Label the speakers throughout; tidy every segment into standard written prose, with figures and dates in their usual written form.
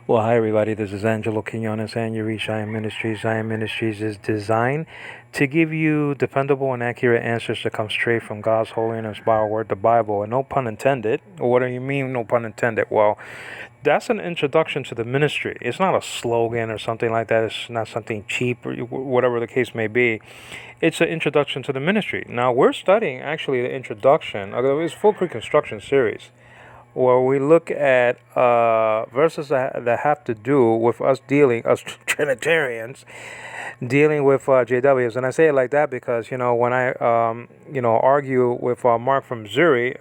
Speaker 1: Well, hi everybody. This is Angelo Quinones, and you reach Zion Ministries. Zion Ministries is designed to give you dependable and accurate answers that come straight from God's holy and inspired word, the Bible. And no pun intended. What do you mean, no pun intended? Well, that's an introduction to the ministry. It's not a slogan or something like that. It's not something cheap or whatever the case may be. It's an introduction to the ministry. Now, we're studying actually the introduction. It's a full pre-construction series where we look at verses that have to do with us Trinitarians, dealing with JWs. And I say it like that because, when I, argue with Mark from Zuri,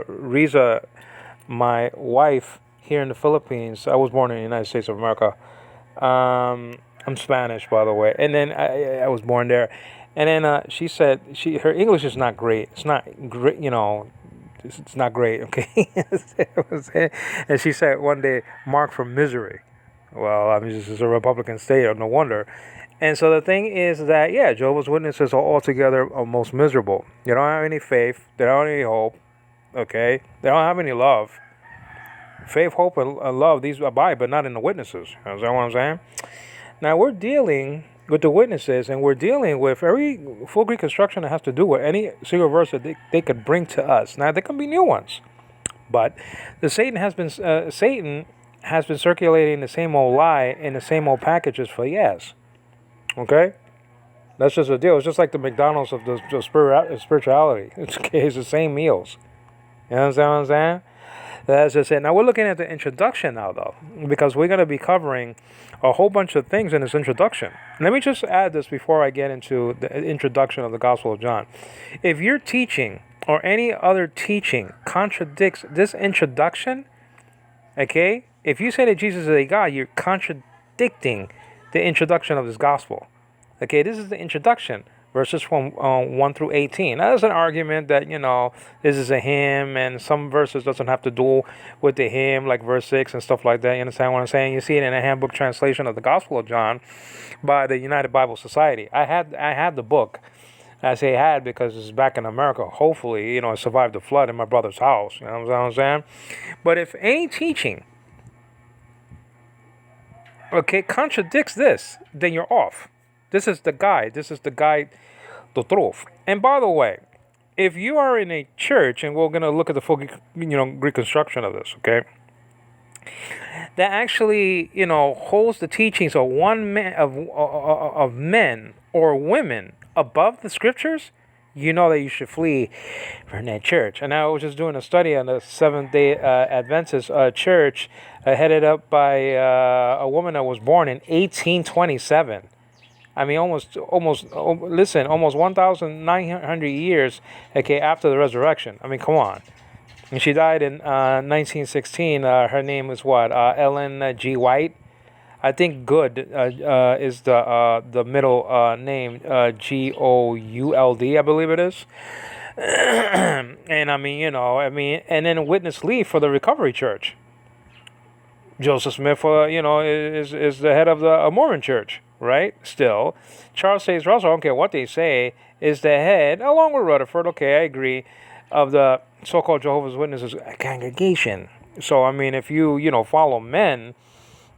Speaker 1: Riza, my wife here in the Philippines, I was born in the United States of America. I'm Spanish, by the way. And then I was born there. And then she said her English is not great. It's not great, it's not great, okay? And she said one day, Mark from Misery. Well, I mean, this is a Republican state, no wonder. And so the thing is that, yeah, Jehovah's Witnesses are altogether most miserable. They don't have any faith. They don't have any hope, okay? They don't have any love. Faith, hope, and love, these abide, but not in the witnesses. You understand what I'm saying? Now, we're dealing with the witnesses, and we're dealing with every full Greek construction that has to do with any single verse that they could bring to us. Now, there can be new ones, but Satan has been circulating the same old lie in the same old packages for years. Okay, that's just a deal. It's just like the McDonald's of the spirituality. It's the same meals. You understand what I'm saying? That's just it. Now we're looking at the introduction now, though, because we're going to be covering a whole bunch of things in this introduction. Let me just add this before I get into the introduction of the Gospel of John. If your teaching or any other teaching contradicts this introduction, okay, if you say that Jesus is a God, you're contradicting the introduction of this gospel. Okay, this is the introduction. Verses from 1 through 18. Now, there's an argument that, this is a hymn, and some verses doesn't have to do with the hymn, like verse 6 and stuff like that. You understand what I'm saying? You see it in a handbook translation of the Gospel of John by the United Bible Society. I had the book. I say had because it's back in America. Hopefully, it survived the flood in my brother's house. You know what I'm saying? But if any teaching, okay, contradicts this, then you're off. This is the guide. This is the guide to truth. And by the way, if you are in a church, and we're going to look at the full, Greek construction of this, okay, that actually, holds the teachings of one man of men or women above the scriptures, you know that you should flee from that church. And I was just doing a study on the Seventh-day Adventist church, headed up by a woman that was born in 1827. I mean, almost 1,900 years, okay, after the resurrection. I mean, come on. And she died in 1916. Her name is what? Ellen G. White. I think Good is the middle name, Gould, I believe it is. And I mean, and then Witness Lee for the Recovery Church. Joseph Smith, is the head of the Mormon Church, right? Still, Charles Taze Russell, I don't care what they say, is the head, along with Rutherford, okay, I agree, of the so-called Jehovah's Witnesses congregation. So, I mean, if you, follow men,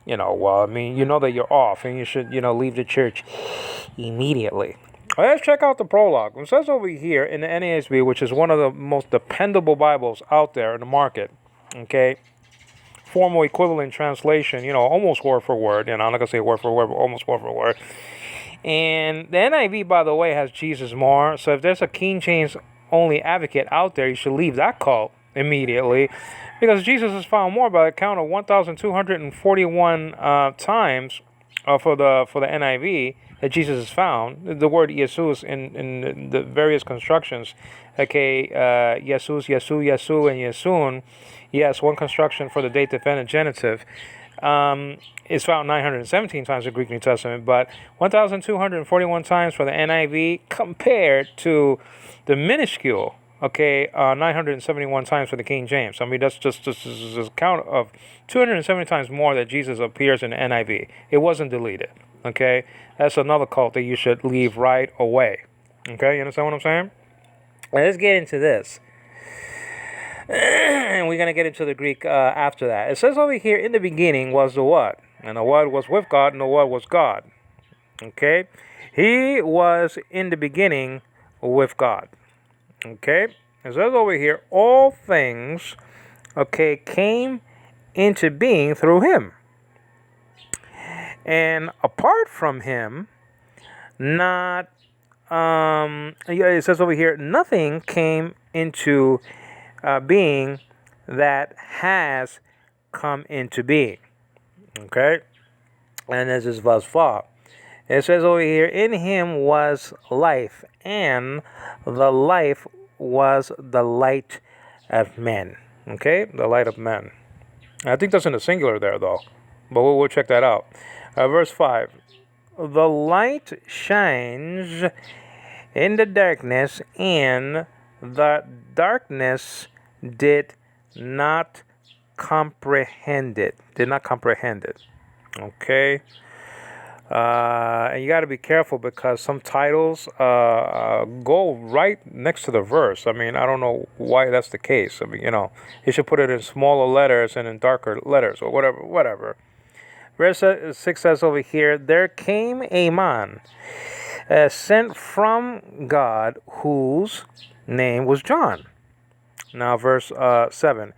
Speaker 1: you know that you're off, and you should, leave the church immediately. Let's check out the prologue. It says over here in the NASB, which is one of the most dependable Bibles out there in the market, okay, formal equivalent translation, almost word for word. I'm not going to say word for word, but almost word for word. And the NIV, by the way, has Jesus more. So if there's a King James only advocate out there, you should leave that cult immediately, because Jesus is found more by a count of 1,241 times for the NIV that Jesus is found. The word Jesus in the various constructions, okay, Jesus, Yesu, Yesu, and Yesun. Yes, one construction for the dative and genitive is found 917 times in the Greek New Testament, but 1,241 times for the NIV compared to the minuscule, 971 times for the King James. I mean, that's just a count of 270 times more that Jesus appears in the NIV. It wasn't deleted, okay? That's another cult that you should leave right away, okay? You understand what I'm saying? Let's get into this. And we're going to get into the Greek after that. It says over here, in the beginning was the Word, and the Word was with God, and the Word was God. Okay? He was in the beginning with God. Okay? It says over here, all things, okay, came into being through him. And apart from him, not, it says over here, nothing came into being that has come into being. Okay? And this is verse 4. It says over here, in him was life, and the life was the light of men. Okay? The light of men. I think that's in the singular there, though. But we'll check that out. Verse 5. The light shines in the darkness, and the darkness did not comprehend it. Did not comprehend it. Okay? And you got to be careful because some titles go right next to the verse. I mean, I don't know why that's the case. I mean, you should put it in smaller letters and in darker letters or whatever. Verse 6 says over here, there came a man sent from God whose name was John. Now, verse 7.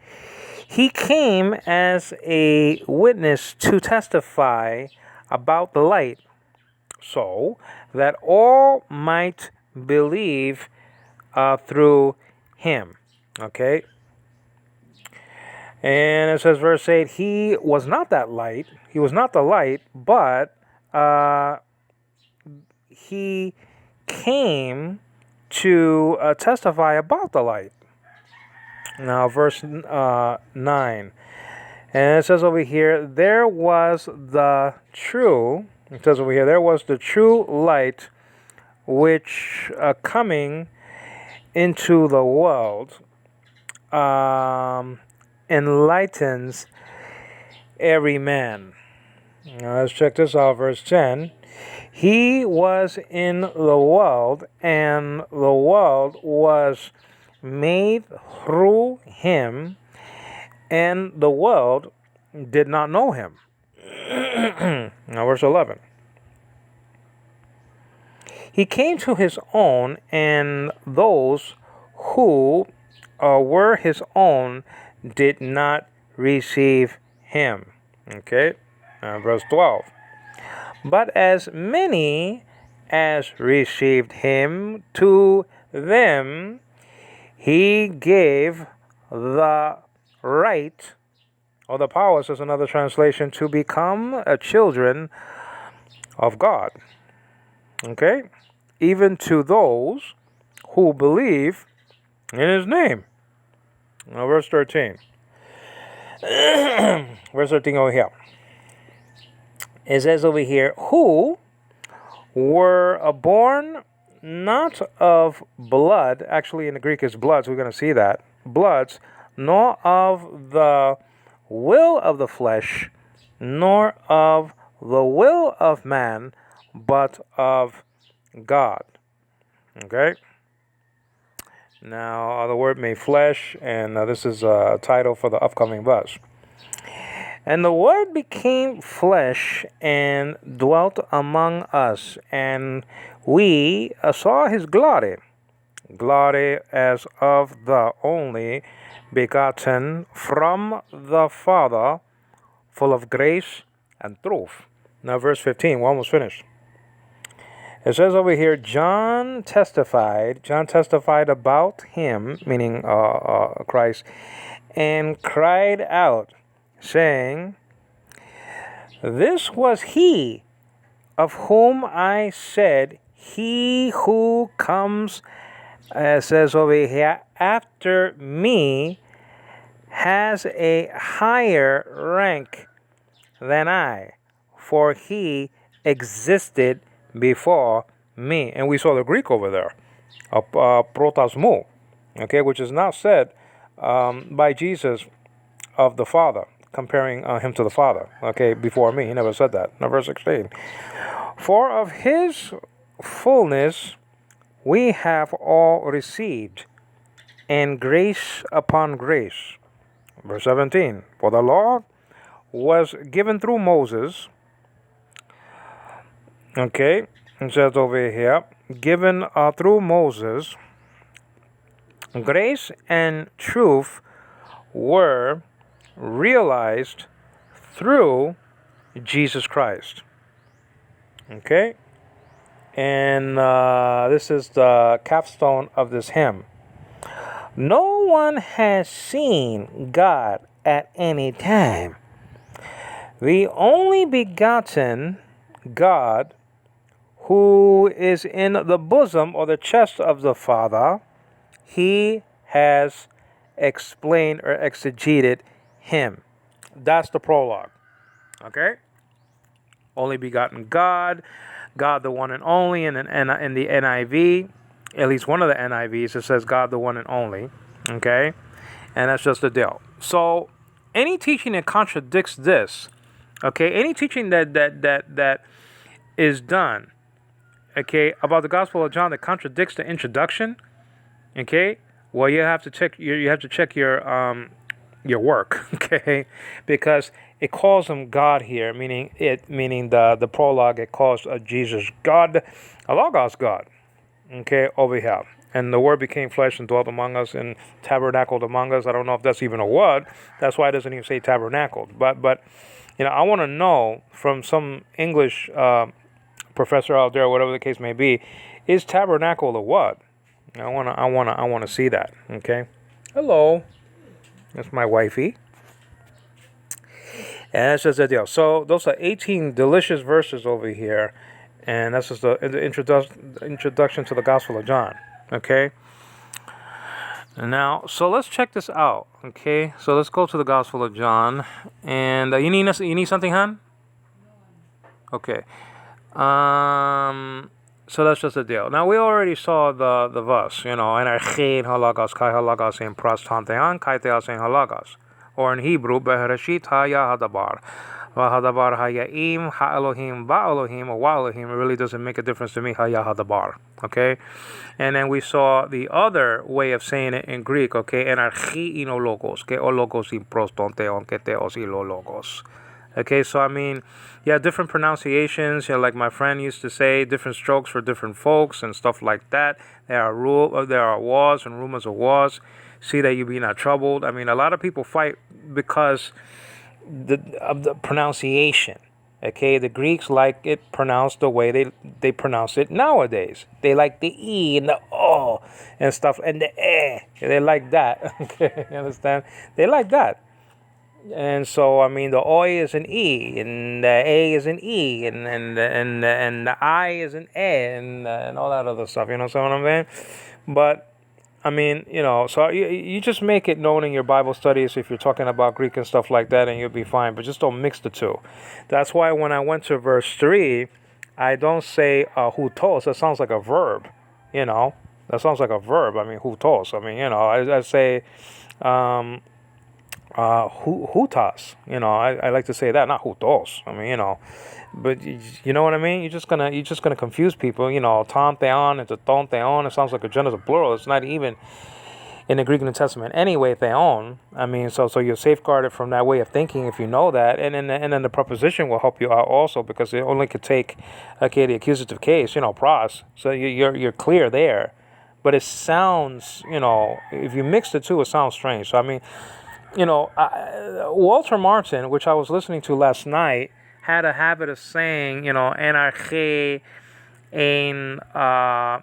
Speaker 1: He came as a witness to testify about the light, so that all might believe through him. Okay? And it says, verse 8, he was not that light. He was not the light, but he came to testify about the light. Now, verse 9. And it says over here, there was the true light, which coming into the world enlightens every man. Now, let's check this out, verse 10. He was in the world, and the world was made through him, and the world did not know him. Now, verse 11. He came to his own, and those who were his own did not receive him. Okay? Verse 12. But as many as received him, to them he gave the right, or the power, says another translation, to become children of God. Okay? Even to those who believe in his name. Now, verse 13. Verse 13 over here. It says over here, who were born not of blood, actually in the Greek is bloods, we're going to see that, bloods, nor of the will of the flesh, nor of the will of man, but of God. Okay? Now, the word made flesh, and this is a title for the upcoming verse. And the Word became flesh and dwelt among us, and we saw his glory, glory as of the only begotten from the Father, full of grace and truth. Now, verse 15, we're almost finished. It says over here, John testified about him, meaning Christ, and cried out, saying, this was he of whom I said, he who comes, says over here, after me has a higher rank than I, for he existed before me. And we saw the Greek over there, protasmou, okay, which is now said by Jesus of the Father, comparing him to the Father, okay, before me. He never said that. Now, verse 16. For of his fullness we have all received and grace upon grace. Verse 17. For the law was given through Moses. Okay, it says over here, given through Moses. Grace and truth were realized through Jesus Christ. Okay? And this is the capstone of this hymn. No one has seen God at any time. The only begotten God, who is in the bosom or the chest of the Father, he has explained or exegeted him. That's the prologue. Okay? Only begotten God, God the one and only. In the NIV, at least one of the NIVs, it says God the one and only. Okay? And that's just the deal. So any teaching that contradicts this, okay, any teaching that is done, okay, about the Gospel of John that contradicts the introduction, okay, well, you have to check your work, okay, because it calls him God here, meaning the prologue. It calls Jesus God, a Logos God, okay, over here. And the Word became flesh and dwelt among us and tabernacled among us. I don't know if that's even a word. That's why it doesn't even say tabernacled. But I want to know from some English professor out there, whatever the case may be, is tabernacle a what? I wanna see that. Okay. Hello. That's my wifey. And that's just the deal. So those are 18 delicious verses over here, and that's just the introduction to the Gospel of John. Okay. Now, so let's check this out. Okay. So let's go to the Gospel of John, and you need something, hon? Okay. So that's just the deal. Now, we already saw the verse, and archein halagos kai halagos in prastantean kai theos in halagos, or in Hebrew behereshit haya hadabar, vahadabar hayaim ha Elohim ba Elohim or wa Elohim. It really doesn't make a difference to me. Haya hadabar. Okay, and then we saw the other way of saying it in Greek. Okay, en archein logos, ke o logos in prostanteon ke theos ilo logos. Okay, so different pronunciations. Like my friend used to say, different strokes for different folks and stuff like that. There are wars and rumors of wars. See that you be not troubled. A lot of people fight because of the pronunciation. Okay, the Greeks like it pronounced the way they pronounce it nowadays. They like the E and the O and stuff and the E. They like that. Okay, you understand? They like that. And so the O is an E, and the A is an E, and the I is an E, and all that other stuff. You know what I'm saying? But so you just make it known in your Bible studies if you're talking about Greek and stuff like that, and you'll be fine. But just don't mix the two. That's why when I went to verse 3, I don't say hutos. That sounds like a verb. That sounds like a verb. Hutos. I say. Hutas, I like to say that, not hutos. But you know what I mean. You're just gonna confuse people. Ton theon into ton theon. It sounds like a genitive plural. It's not even in the Greek New Testament anyway. Theon. So you're safeguarded from that way of thinking if you know that, and then the preposition will help you out also because it only could take the accusative case. Pros. So you're clear there, but it sounds if you mix the two, it sounds strange. So Walter Martin, which I was listening to last night, had a habit of saying, anarche ein ho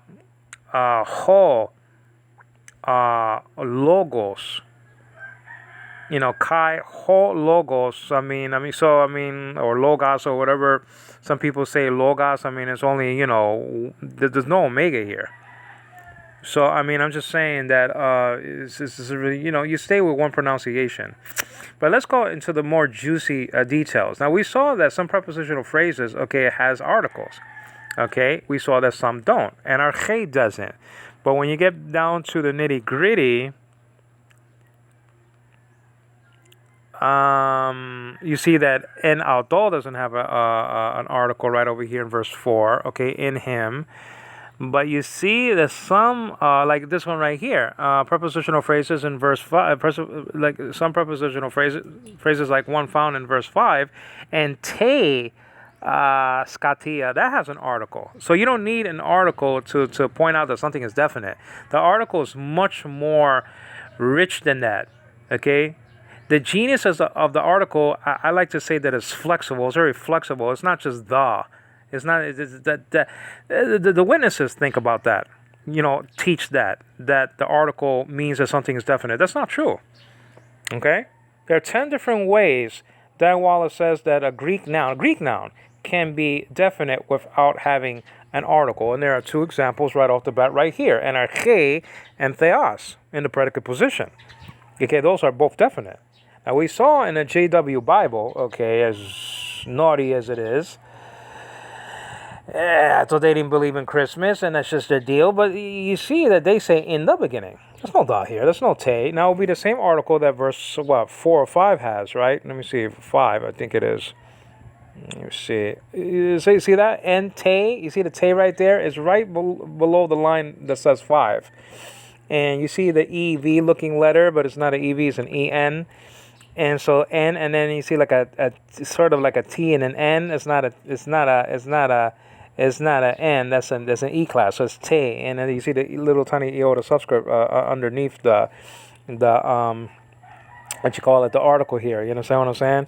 Speaker 1: logos, kai ho logos. Or logos or whatever. Some people say logos. It's only there's no omega here. So, I'm just saying that it's really, you stay with one pronunciation. But let's go into the more juicy details. Now, we saw that some prepositional phrases, it has articles. Okay, we saw that some don't. And arche doesn't. But when you get down to the nitty-gritty, you see that en auto doesn't have an article right over here in verse 4. Okay, in him. But you see that some, like this one right here, prepositional phrases in verse 5, like some prepositional phrases like one found in verse 5, and te scatia, that has an article. So you don't need an article to point out that something is definite. The article is much more rich than that, okay? The genius of the article, I like to say that it's flexible. It's very flexible. It's not just the. It's not that the witnesses think about that. Teach that the article means that something is definite. That's not true. Okay, there are 10 different ways Dan Wallace says that a Greek noun can be definite without having an article, and there are 2 examples right off the bat right here: anarche and theos in the predicate position. Okay, those are both definite. Now we saw in the JW Bible, okay, as naughty as it is, I thought they didn't believe in Christmas, and that's just their deal. But you see that they say in the beginning. There's no dot here. There's no te. Now it'll be the same article that verse 4 or 5 has, right? Let me see, 5. I think it is. Let me see. You see that? And te. You see the te right there is right below the line that says 5. And you see the EV looking letter, but it's not an EV. It's an EN. And so N, and then you see like a sort of like a T and an N. It's not an N. That's an E class. So it's T, and then you see the little tiny iota subscript underneath the what you call it, the article here. You understand what I'm saying?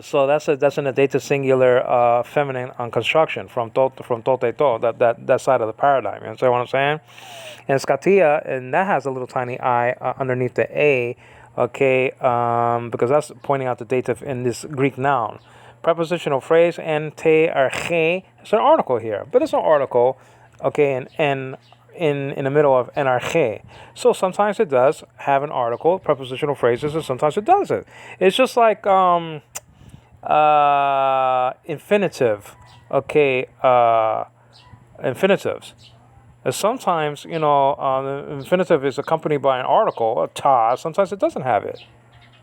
Speaker 1: So that's in the dative singular feminine on construction from tote to that side of the paradigm. You understand what I'm saying? And scatia, and that has a little tiny I underneath the A. Okay, because that's pointing out the dative in this Greek noun. Prepositional phrase and te arche. It's an article here, but it's an article, okay, in the middle of anarche. So sometimes it does have an article, prepositional phrases, and sometimes it doesn't. It's just like infinitive, okay, infinitives. Sometimes, the infinitive is accompanied by an article, a ta. Sometimes it doesn't have it.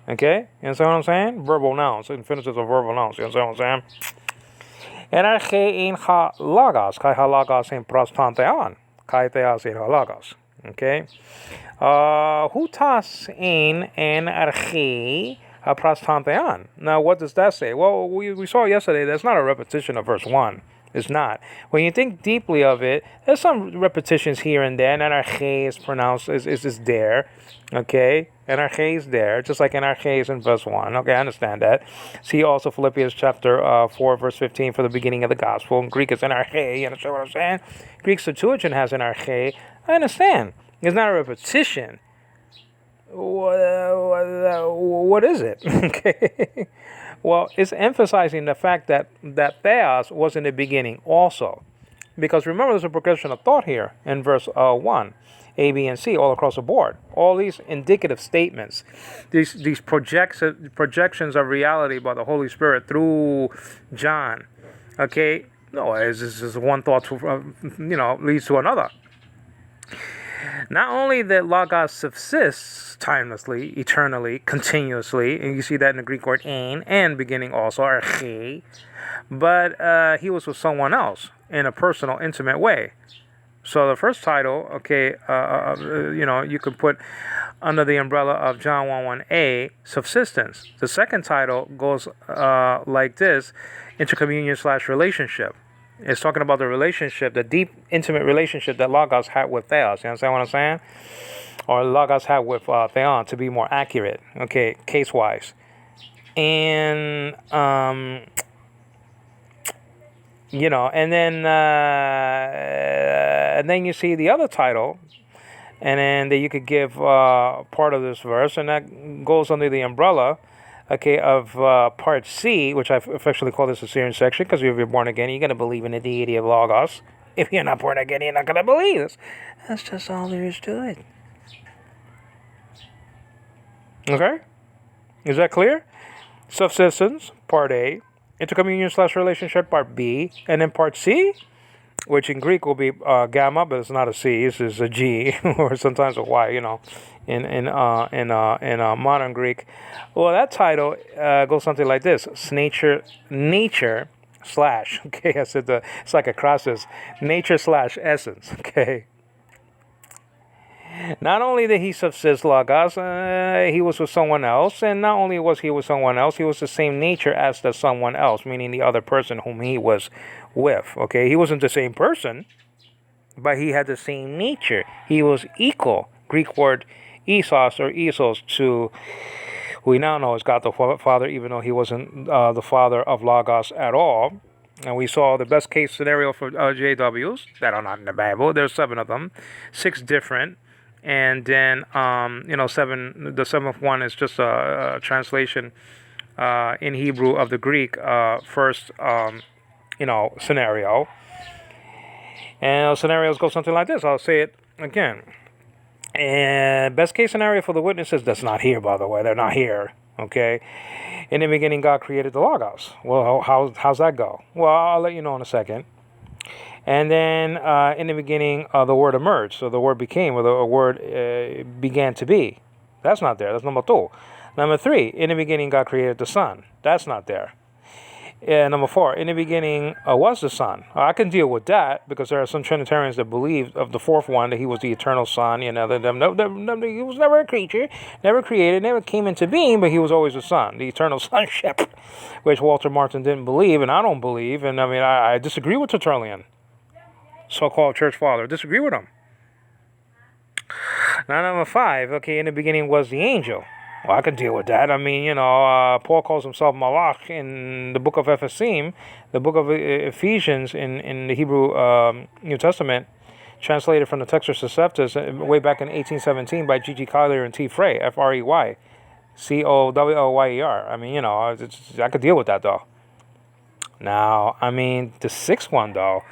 Speaker 1: Okay? You understand what I'm saying? Verbal nouns. Infinitives are verbal nouns. You understand what I'm saying? Energe in ha lagos. Kai ha lagos in prostantean. Kai theas in ha lagos. Okay? Hutas in energe ha prostantean. Now, what does that say? Well, we saw yesterday that's not a repetition of verse 1. It's not. When you think deeply of it, there's some repetitions here and there. And anarche is pronounced is there. Okay? Anarche is there, just like anarche is in verse 1. Okay, I understand that. See also Philippians chapter 4, verse 15 for the beginning of the gospel. In Greek, it's anarche. You understand what I'm saying? Greek Septuagint has anarche. I understand. It's not a repetition. What is it? Okay. Well, it's emphasizing the fact that theos was in the beginning also. Because remember, there's a progression of thought here in verse 1. A, B, and C all across the board. All these indicative statements, these projections of reality by the Holy Spirit through John. Okay? No, it's just one thought, leads to another. Not only that Logos subsists timelessly, eternally, continuously, and you see that in the Greek word ein, and beginning also, arche, but he was with someone else in a personal, intimate way. So the first title, okay, you could put under the umbrella of John 1:1a, subsistence. The second title goes like this, intercommunion/relationship. It's talking about the relationship, the deep, intimate relationship that Logos had with Theos. You understand what I'm saying? Or Logos had with Theon, to be more accurate, okay, case-wise. And, and then you see the other title, and then that you could give part of this verse, and that goes under the umbrella, okay, of part C, which I affectionately call this the Syrian section, because if you're born again, you're going to believe in the deity of Logos. If you're not born again, you're not going to believe this. That's just all there is to it. Okay? Is that clear? Subsistence, part A. Intercommunion/relationship, part B. And then part C, which in Greek will be gamma, but it's not a C. It's a G, or sometimes a Y, in modern Greek. Well, that title goes something like this: nature slash. Okay, I said it's like a crosses, nature slash essence. Okay. Not only did he subsist Logos, he was with someone else, and not only was he with someone else, he was the same nature as the someone else, meaning the other person whom he was with. Okay, he wasn't the same person, but he had the same nature. He was equal. Greek word Esos or Esos to we now know is God the Father, even though he wasn't the father of Logos at all. And we saw the best case scenario for JWs that are not in the Bible. There's 7 of them, 6 different. And then, 7, the 7th one is just a translation in Hebrew of the Greek first, scenario. And those scenarios go something like this. I'll say it again. And best case scenario for the witnesses, that's not here, by the way. They're not here, okay? In the beginning, God created the Logos. Well, how's that go? Well, I'll let you know in a second. And then in the beginning, the word emerged. So the word became, or the word began to be. That's not there. That's number 2. Number 3, in the beginning, God created the Son. That's not there. Number 4, in the beginning was the Son. I can deal with that because there are some Trinitarians that believe of the 4th one that he was the eternal Son. He was never a creature, never created, never came into being, but he was always the Son, the eternal sonship, which Walter Martin didn't believe, and I don't believe. And I mean, I disagree with Tertullian, so-called church father. Disagree with him. Now, number 5, okay, in the beginning was the angel. Well, I can deal with that. I mean, Paul calls himself Malach in the book of Ephesim, the book of Ephesians in the Hebrew New Testament, translated from the Textus Receptus way back in 1817 by G.G. Collier and T. Frey, Frey, Cowlyer. I mean, I could deal with that, though. Now, I mean, the 6th one, though,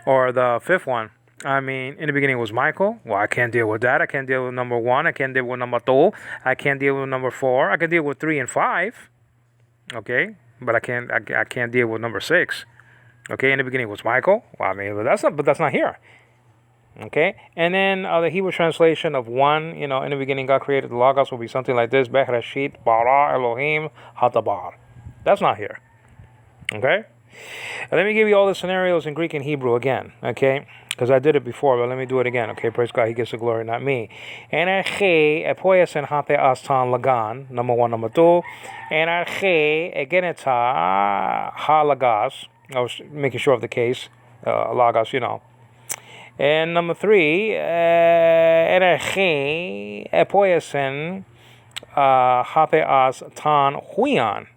Speaker 1: or the 5th one, I mean, in the beginning was Michael. Well, I can't deal with that. I can't deal with number 1. I can't deal with number 2. I can't deal with number 4. I can deal with 3 and 5. Okay, but I can't deal with number 6. Okay, in the beginning was Michael. Well, I mean, but that's not here. Okay, and then the Hebrew translation of 1, in the beginning God created the Logos will be something like this: Bereshit bara Elohim hadabar. That's not here. Okay, let me give you all the scenarios in Greek and Hebrew again. Okay. Because I did it before, but let me do it again. Okay, praise God, he gets the glory, not me. Enerche epoiasen hate astan lagan, number 1, number 2. Enerche egeneta ha lagas. I was making sure of the case, lagos, And number 3, enerche epoiasen hate astan huian.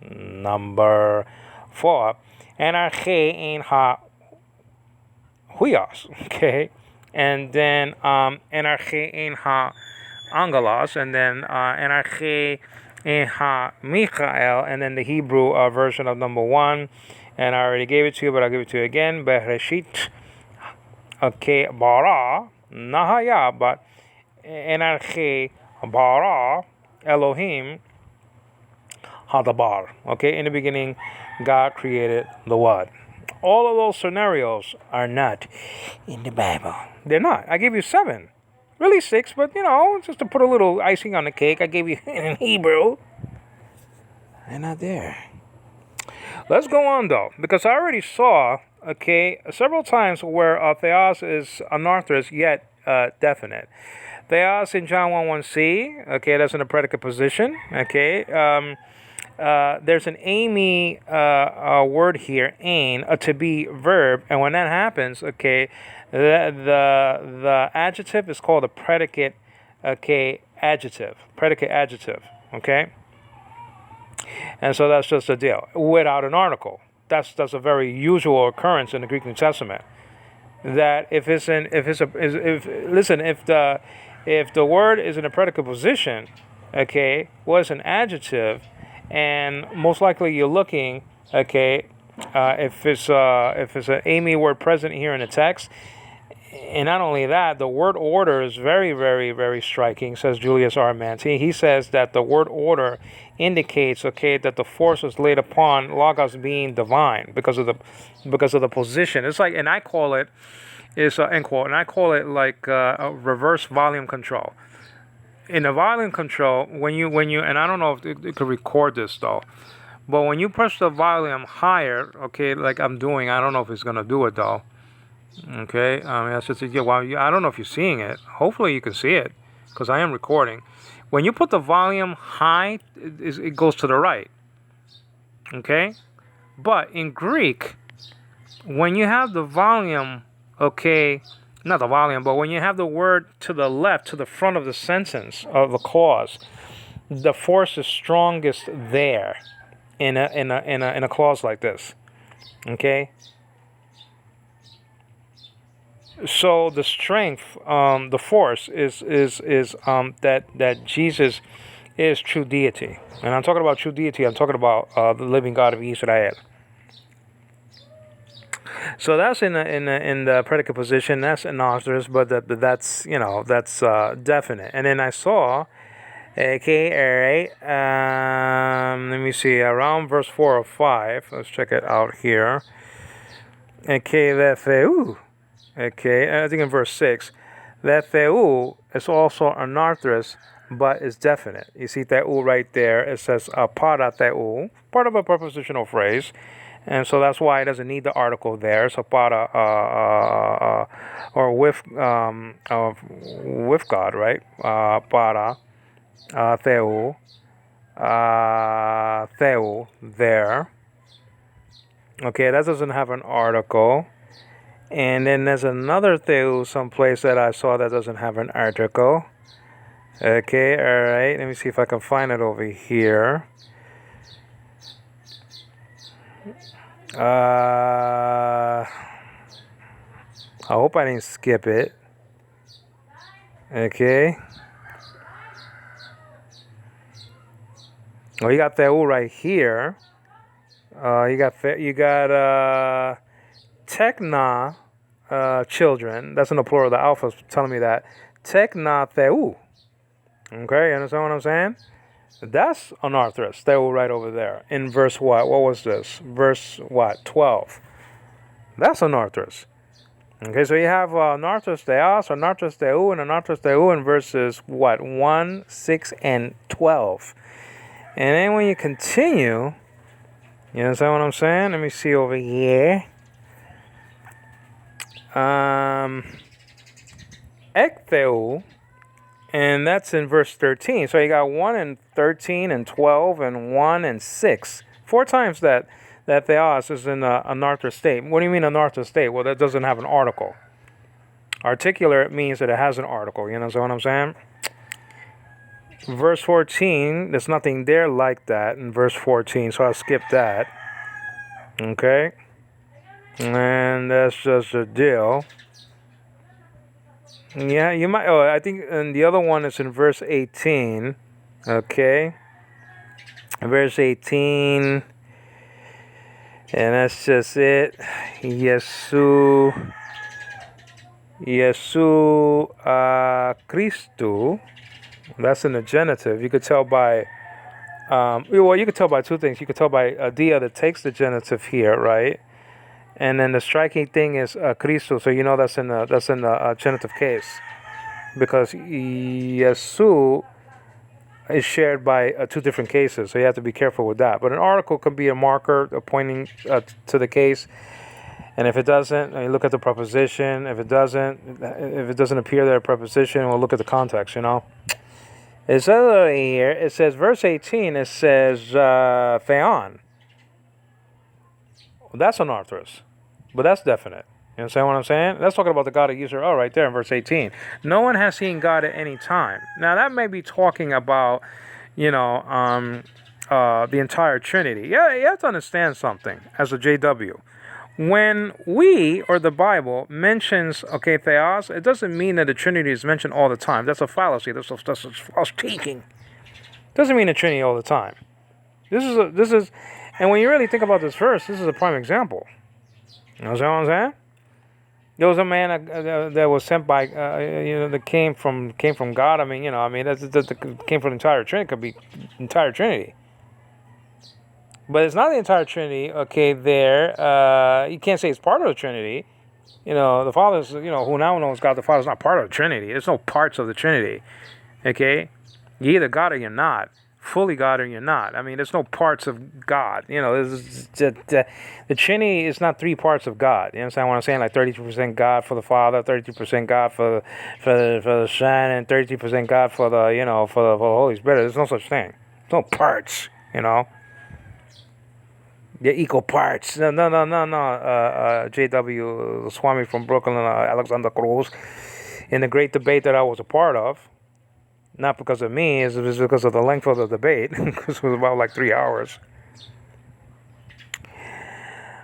Speaker 1: Number 4, enerche ein ha Huyas, okay, and then Enerche ein ha Angelos, and then Enerche ein ha Michael, and then the Hebrew version of number 1, and I already gave it to you, but I'll give it to you again. Bereshit, okay, bara Nahaya, but Enerche bara Elohim hadabar. Okay, in the beginning, God created the Word. All of those scenarios are not in the Bible. They're not. I gave you 7. Really 6, but, just to put a little icing on the cake, I gave you in Hebrew. They're not there. Let's go on, though, because I already saw, several times where theos is anarthrous, yet definite. Theos in John 1:1c, that's in a predicate position, there's an aimi word here, ain, a to be verb, and when that happens, the adjective is called a predicate, adjective, and so that's just a deal without an article. That's a very usual occurrence in the Greek New Testament. That if the word is in a predicate position, was an adjective. And most likely you're looking, if it's an aimi word present here in the text, and not only that, the word order is very, very, very striking, says Julius R. Manti. He says that the word order indicates, that the force is laid upon Logos being divine because of the position. It's like, and I call it, end quote, and I call it like a reverse volume control. In the volume control, when you, and I don't know if it could record this though, But when you push the volume higher, okay, like I'm doing, I don't know if it's going to do it though. Okay, that's just, yeah, well, I don't know if you're seeing it. Hopefully you can see it because I am recording. When you put the volume high, it goes to the right. Okay, but in Greek, when you have the volume, okay, not the volume, but when you have the word to the left, to the front of the sentence of the clause, the force is strongest there in a clause like this. Okay. So the strength, the force is that Jesus is true deity, and I'm talking about true deity. I'm talking about the living God of Israel. So that's in the predicate position. That's anarthrous, but that's that's definite. And then I saw, okay, all right. Let me see, around verse 4 or 5. Let's check it out here. Okay, okay, I think in verse 6, that theou is also anarthrous, but is definite. You see theou right there. It says para theou, part of a prepositional phrase. And so that's why it doesn't need the article there. So para, or with God, right? Para, theou, theou there. Okay, that doesn't have an article. And then there's another theou someplace that I saw that doesn't have an article. Okay, all right. Let me see if I can find it over here. I hope I didn't skip it. Okay. Oh, you got theou right here. You got tekna, children. That's in the plural. The alpha's telling me that. Tekna theou. Okay, you understand what I'm saying? That's anarthrous. Theou right over there. In verse what? What was this? Verse what? 12. That's anarthrous. Okay, so you have anarthrous theos, anarthrous theou, and anarthrous theou in verses what? 1, 6, and 12. And then when you continue, you understand what I'm saying? Let me see over here. Ektheu, and that's in verse 13. So you got 1 and 13 and 12 and 1 and 6. 4 times that theos is in a anarthrous state. What do you mean anarthrous state? Well, that doesn't have an article. Articular means that it has an article. You know what I'm saying? Verse 14, there's nothing there like that in verse 14, so I'll skip that. Okay? And that's just a deal. Yeah, you might. Oh, I think, and the other one is in verse 18. Okay? Verse 18. And that's just it. Yesu Christu. That's in the genitive. You could tell by, well, you could tell by 2 things. You could tell by dia that takes the genitive here, right? And then the striking thing is Christu, so you know that's in the genitive case, because Yesu is shared by 2 different cases, so you have to be careful with that. But an article can be a marker pointing to the case, and if it doesn't, you look at the preposition. If it doesn't appear there, a preposition, we'll look at the context. You know. It says over here, it says, verse 18, it says, theon. Well, that's anarthrous, but that's definite. You understand what I'm saying? That's talking about the God of Israel right there in verse 18. No one has seen God at any time. Now, that may be talking about, the entire Trinity. Yeah, you have to understand something as a JW. When we, or the Bible, mentions, theos, it doesn't mean that the Trinity is mentioned all the time. That's a fallacy. That's a false teaching. It doesn't mean the Trinity all the time. This is, and when you really think about this verse, this is a prime example. You know what I'm saying? There was a man that was sent by, that came from God. I mean, that came from the entire Trinity. It could be entire Trinity. But it's not the entire Trinity, there. You can't say it's part of the Trinity. The Father's, who now knows God the Father is not part of the Trinity. There's no parts of the Trinity, okay? You're either God or you're not. fully God or you're not. I mean, there's no parts of God. The Trinity is not three parts of God. You understand what I'm saying? Like 32% God for the Father, 32% God for the Son, and 32% God for the for the Holy Spirit. There's no such thing. There's no parts. They're equal parts. No. J.W. Swami from Brooklyn, Alexander Cruz, in the great debate that I was a part of. Not because of me, it's because of the length of the debate, because it was about like 3 hours.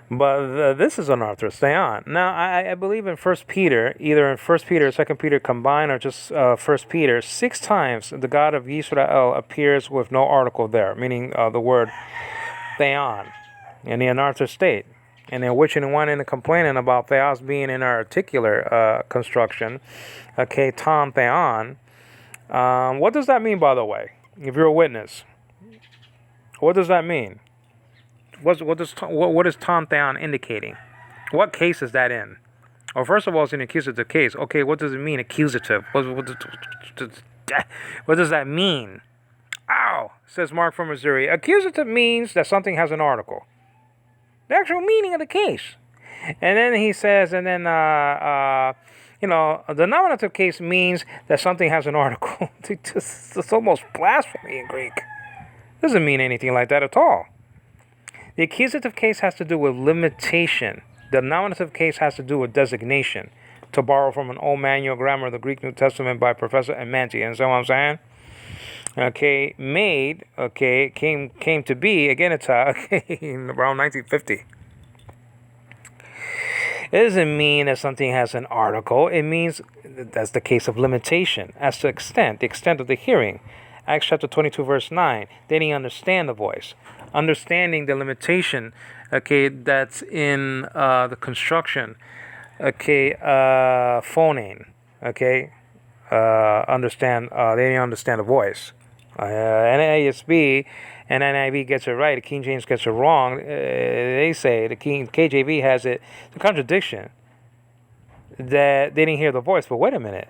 Speaker 1: But this is an arthrous theon. Now, I believe in 1 Peter, either in 1 Peter or 2 Peter combined, or just 1 Peter, 6 times the God of Yisrael appears with no article there, meaning the word theon, in the anarthrous state. And they're witching and whining and complaining about theos being in our articular construction, okay, ton theon. What does that mean, by the way? If you're a witness, what does that mean? What is ton theon indicating? What case is that in? Well, first of all, it's an accusative case. Okay, what does it mean, accusative? What does that mean? Ow, says Mark from Missouri. Accusative means that something has an article. The actual meaning of the case. And then he says, the nominative case means that something has an article. It's almost blasphemy in Greek. Doesn't mean anything like that at all. The accusative case has to do with limitation. The nominative case has to do with designation. To borrow from an old manual grammar of the Greek New Testament by Professor Ammanti. You understand what I'm saying? Okay, made, okay, came to be, again, it's around 1950. It doesn't mean that something has an article. It means that's the case of limitation. As to the extent of the hearing. Acts chapter 22, verse 9. They didn't understand the voice. Understanding the limitation, okay, that's in the construction, okay, phoneme, okay, understand, they didn't understand the voice. NASB and NIV gets it right, the King James gets it wrong. They say the KJV has it, the contradiction that they didn't hear the voice. But wait a minute,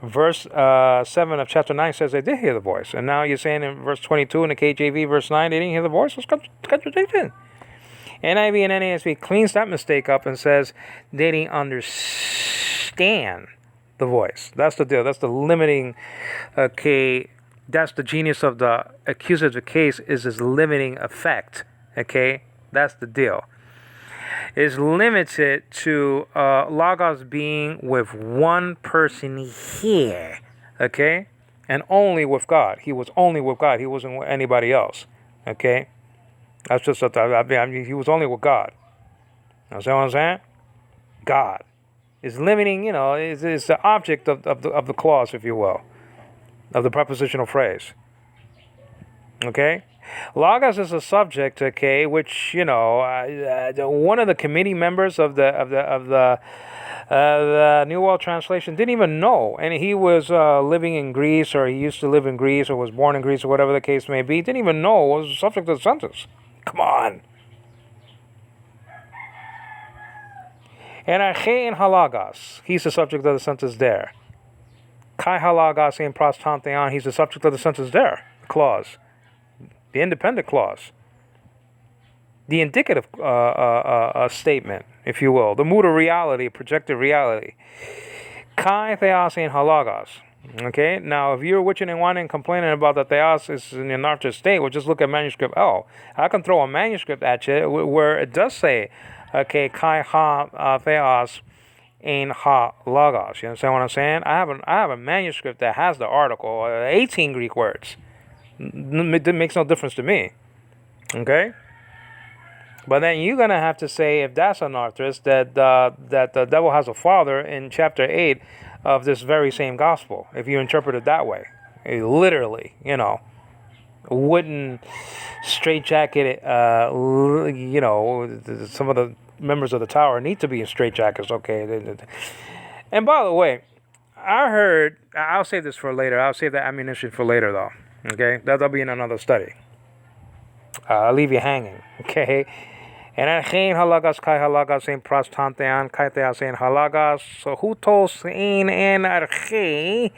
Speaker 1: verse 7 of chapter 9 says they did hear the voice, and now you're saying in verse 22 in the KJV verse 9 they didn't hear the voice. It's contradiction. NIV and NASB cleans that mistake up and says they didn't understand the voice. That's the deal. That's the limiting, okay, that's the genius of the accusative case, is this limiting effect, okay? That's the deal. It's limited to Logos being with one person here, okay? And only with God. He was only with God. He wasn't with anybody else, okay? That's just, he was only with God. You know what I'm saying? God is limiting, is the object of the clause, if you will, of the prepositional phrase. Okay? Logos is a subject, okay, which, one of the committee members of the New World Translation didn't even know. And he was living in Greece, or he used to live in Greece, or was born in Greece, or whatever the case may be. Didn't even know what was the subject of the sentence. Come on. And Archein halagos, he's the subject of the sentence there. Kai halagos in prostantheon, he's the subject of the sentence there. Clause. The independent clause. The indicative statement, if you will. The mood of reality, projected reality. Kai theos in halagos. Okay, now if you're witching and whining and complaining about that theos is in the anarthrous state, well, just look at manuscript L. I can throw a manuscript at you where it does say, okay, kai ha theos in ha logos. You understand what I'm saying? I have a manuscript that has the article, 18 Greek words. It makes no difference to me. Okay? But then you're going to have to say, if that's anarthrous, that the devil has a father in chapter 8 of this very same gospel, if you interpret it that way. Literally, wouldn't straitjacket, some of the members of the tower need to be in straitjackets, okay? And by the way, I'll save this for later. I'll save that ammunition for later, though, okay? That'll be in another study. I'll leave you hanging, okay? And Archein halagas kai halagas in prostantheon kai theos in halagas. So hutos in Archei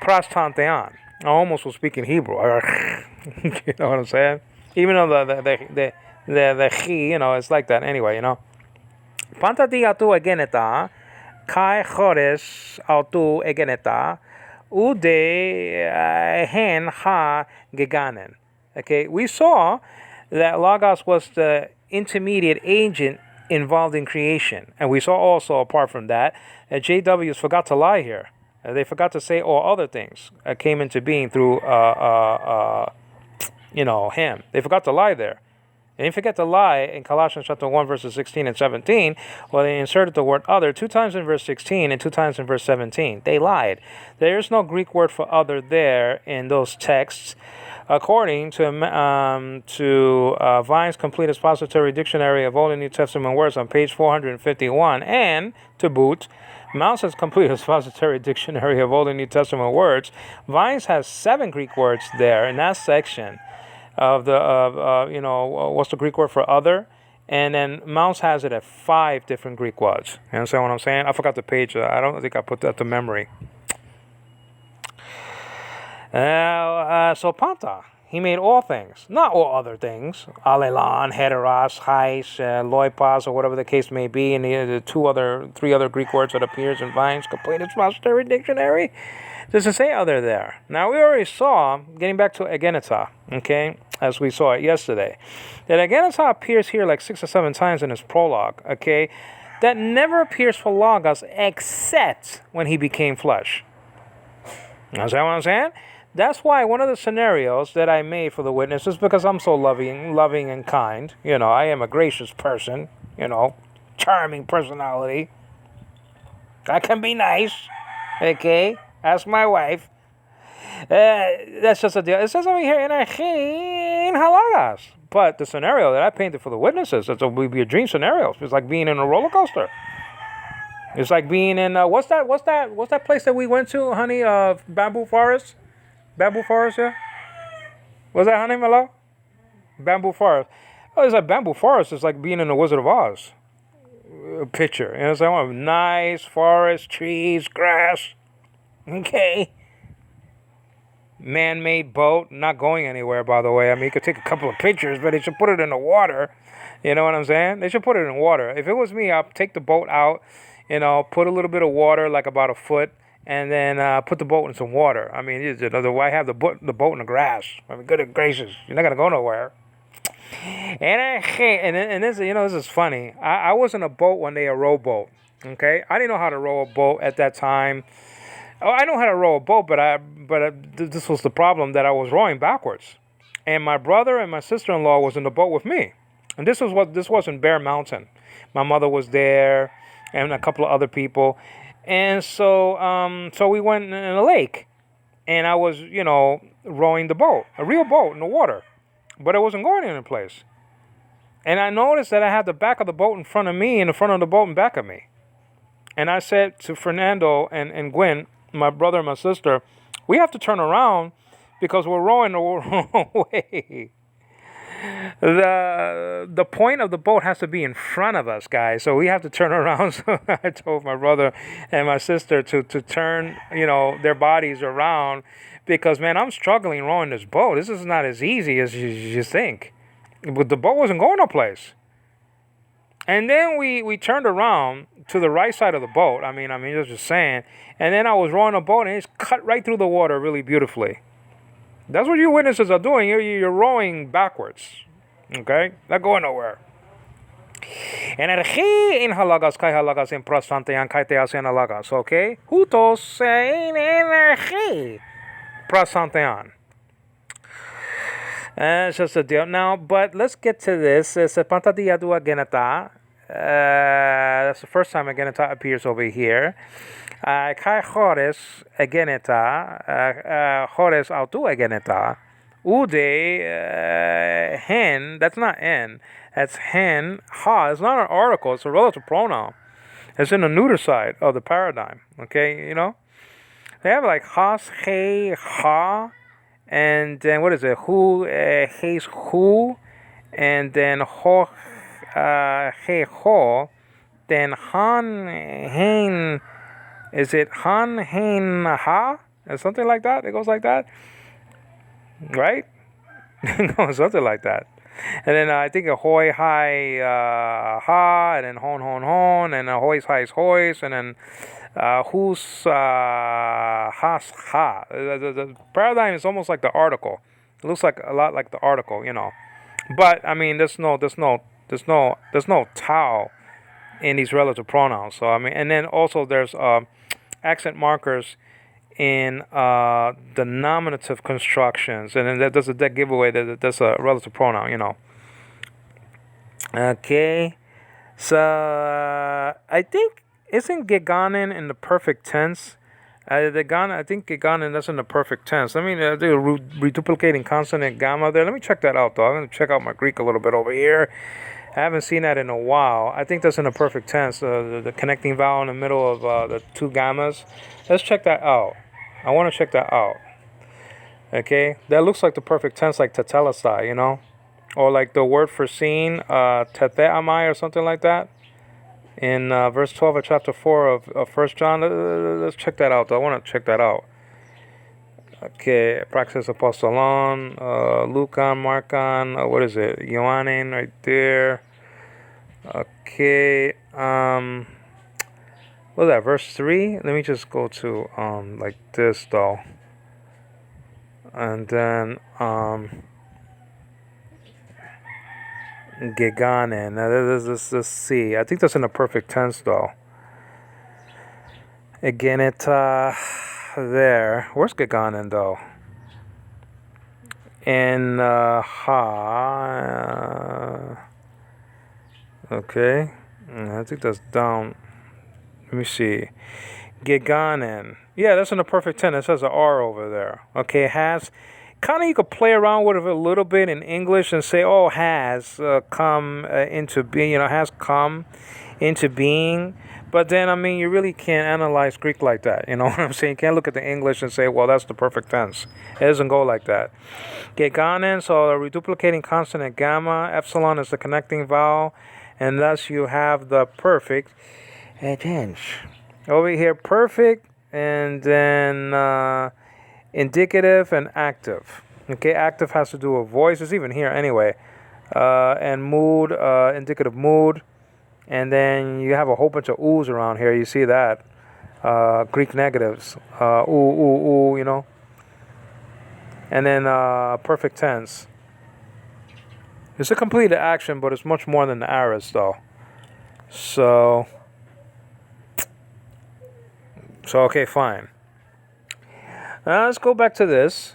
Speaker 1: prostantheon. I almost was speaking Hebrew. You know what I'm saying? Even though the chi, it's like that anyway. Pantati atu egeneta, kai chores atu egeneta, ude hen ha geganen. Okay, we saw that Logos was the intermediate agent involved in creation. And we saw also, apart from that, JWs forgot to lie here. They forgot to say all other things came into being through, him. They forgot to lie there. They didn't forget to lie in Colossians chapter 1, verses 16 and 17. Well, they inserted the word other 2 times in verse 16 and 2 times in verse 17. They lied. There is no Greek word for other there in those texts. According to Vine's Complete Expository Dictionary of Old and New Testament Words on page 451, and to boot, Mounce's Complete Expository Dictionary of Old and New Testament Words, Vine's has 7 Greek words there in that section of what's the Greek word for other? And then Mounce has it at 5 different Greek words. You understand what I'm saying? I forgot the page. I don't think I put that to memory. So Panta, he made all things, not all other things. Alelan, heteros, heis, loipas, or whatever the case may be, and the 3 other Greek words that appears in Vine's Complete Expository Dictionary. Does it say other there? Now we already saw, getting back to egeneta, okay, as we saw it yesterday, that egeneta appears here like 6 or 7 times in his prologue, okay, that never appears for Logos except when he became flesh. Understand what I'm saying? That's why one of the scenarios that I made for the witness is because I'm so loving and kind. I am a gracious person, charming personality. I can be nice, okay? Ask my wife. That's just a deal. It says over here in halagas. But the scenario that I painted for the witnesses, it would be a dream scenario. It's like being in a roller coaster. It's like being in what's that place that we went to, honey? Bamboo Forest, yeah. Was that honey, Malo? Bamboo Forest. Oh, it's like Bamboo Forest. It's like being in the Wizard of Oz picture. You know what I'm saying? Nice forest, trees, grass. Okay. Man-made boat, not going anywhere, by the way. I mean, you could take a couple of pictures, but they should put it in the water. You know what I'm saying? They should put it in water. If it was me, I'd take the boat out, put a little bit of water, like about a foot, and then put the boat in some water. I mean, why have the boat in the grass? I mean, good gracious, you're not gonna go nowhere. And this, this is funny. I was in a boat one day, a rowboat. Okay, I didn't know how to row a boat at that time. Oh, I know how to row a boat, but this was the problem, that I was rowing backwards, and my brother and my sister-in-law was in the boat with me, and this was in Bear Mountain. My mother was there, and a couple of other people, and so we went in a lake, and I was rowing the boat, a real boat in the water, but it wasn't going any place, and I noticed that I had the back of the boat in front of me and the front of the boat in back of me, and I said to Fernando and Gwen, my brother and my sister, we have to turn around because we're rowing the wrong way. The point of the boat has to be in front of us, guys. So we have to turn around. So I told my brother and my sister to turn, their bodies around because, man, I'm struggling rowing this boat. This is not as easy as you think. But the boat wasn't going no place. And then we turned around to the right side of the boat. I mean, just saying. And then I was rowing a boat, and it's cut right through the water really beautifully. That's what you witnesses are doing. You're rowing backwards. Okay? Not going nowhere. And in halagas, kai halagas in prasantean, kai teas in halagas. Okay? Hutos in energy. Prasantean. It's just a deal. Now, but let's get to this. Sepantati adua geneta. That's the first time geneta appears over here. Kai chores geneta. Chores autu geneta. Ude hen. That's not en. That's hen. Ha. It's not an article. It's a relative pronoun. It's in the neuter side of the paradigm. Okay, they have like has, he, ha. And then what is it? Who, he's who, and then ho, he ho, then han, hen. Is it han, hen, ha? It's something like that. It goes like that, right? Something like that. And then I think a hoi hi ha, and then hon, and a hois hi's hois, and then who's has ha. The paradigm is almost like the article. It looks like a lot like the article, But I mean, there's no tau in these relative pronouns. So I mean, and then also there's accent markers in the nominative constructions, and then there's a dead giveaway that there's a relative pronoun. Okay, so I think isn't geganen in the perfect tense? I think geganen is in the perfect tense. Let me do a reduplicating consonant gamma there. Let me check that out though. I'm gonna check out my Greek a little bit over here. I haven't seen that in a while. I think that's in the perfect tense. The connecting vowel in the middle of the two gammas. Let's check that out. I want to check that out. Okay, that looks like the perfect tense, like tetelestai, or like the word for seen, tetheamai, or something like that. In verse 12 of chapter 4 of 1 John. Let's check that out. I want to check that out. Okay, Praxis Apostolon, Lucan, Markan, what is it? Ioannin right there. Okay, what is that, verse 3? Let me just go to, like this, though. And then, Geganen. Now, let's see. I think that's in the perfect tense, though. Again, there. Where's Geganen, though? In, ha. Okay. I think that's down. Let me see. Geganen. Yeah, that's in the perfect tense. It says an R over there. Okay, has. Kind of you could play around with it a little bit in English and say, oh, has come into being, has come into being. But then, I mean, you really can't analyze Greek like that. You know what I'm saying? You can't look at the English and say, well, that's the perfect tense. It doesn't go like that. Geganen, so a reduplicating consonant gamma. Epsilon is the connecting vowel. And thus you have the perfect tense. Over here, perfect, and then indicative and active. Okay, active has to do with voice. It's even here anyway. And mood, indicative mood. And then you have a whole bunch of oohs around here. You see that. Greek negatives. Ooh, And then perfect tense. It's a completed action, but it's much more than the aorist, though. So, okay, fine. Now let's go back to this.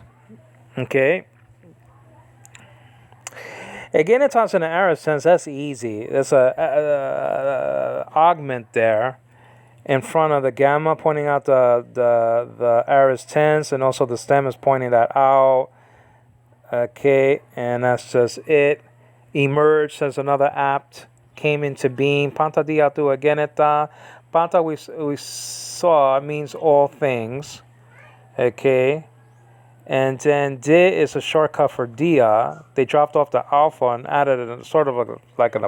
Speaker 1: Okay. Again, it's in the aorist sense. That's easy. There's a augment there in front of the gamma, pointing out the aorist tense, and also the stem is pointing that out. Okay, and that's just it. Emerged as another apt, came into being. Panta diatu ageneta. Panta we saw means all things. Okay. And then di is a shortcut for dia. They dropped off the alpha and added a sort of like an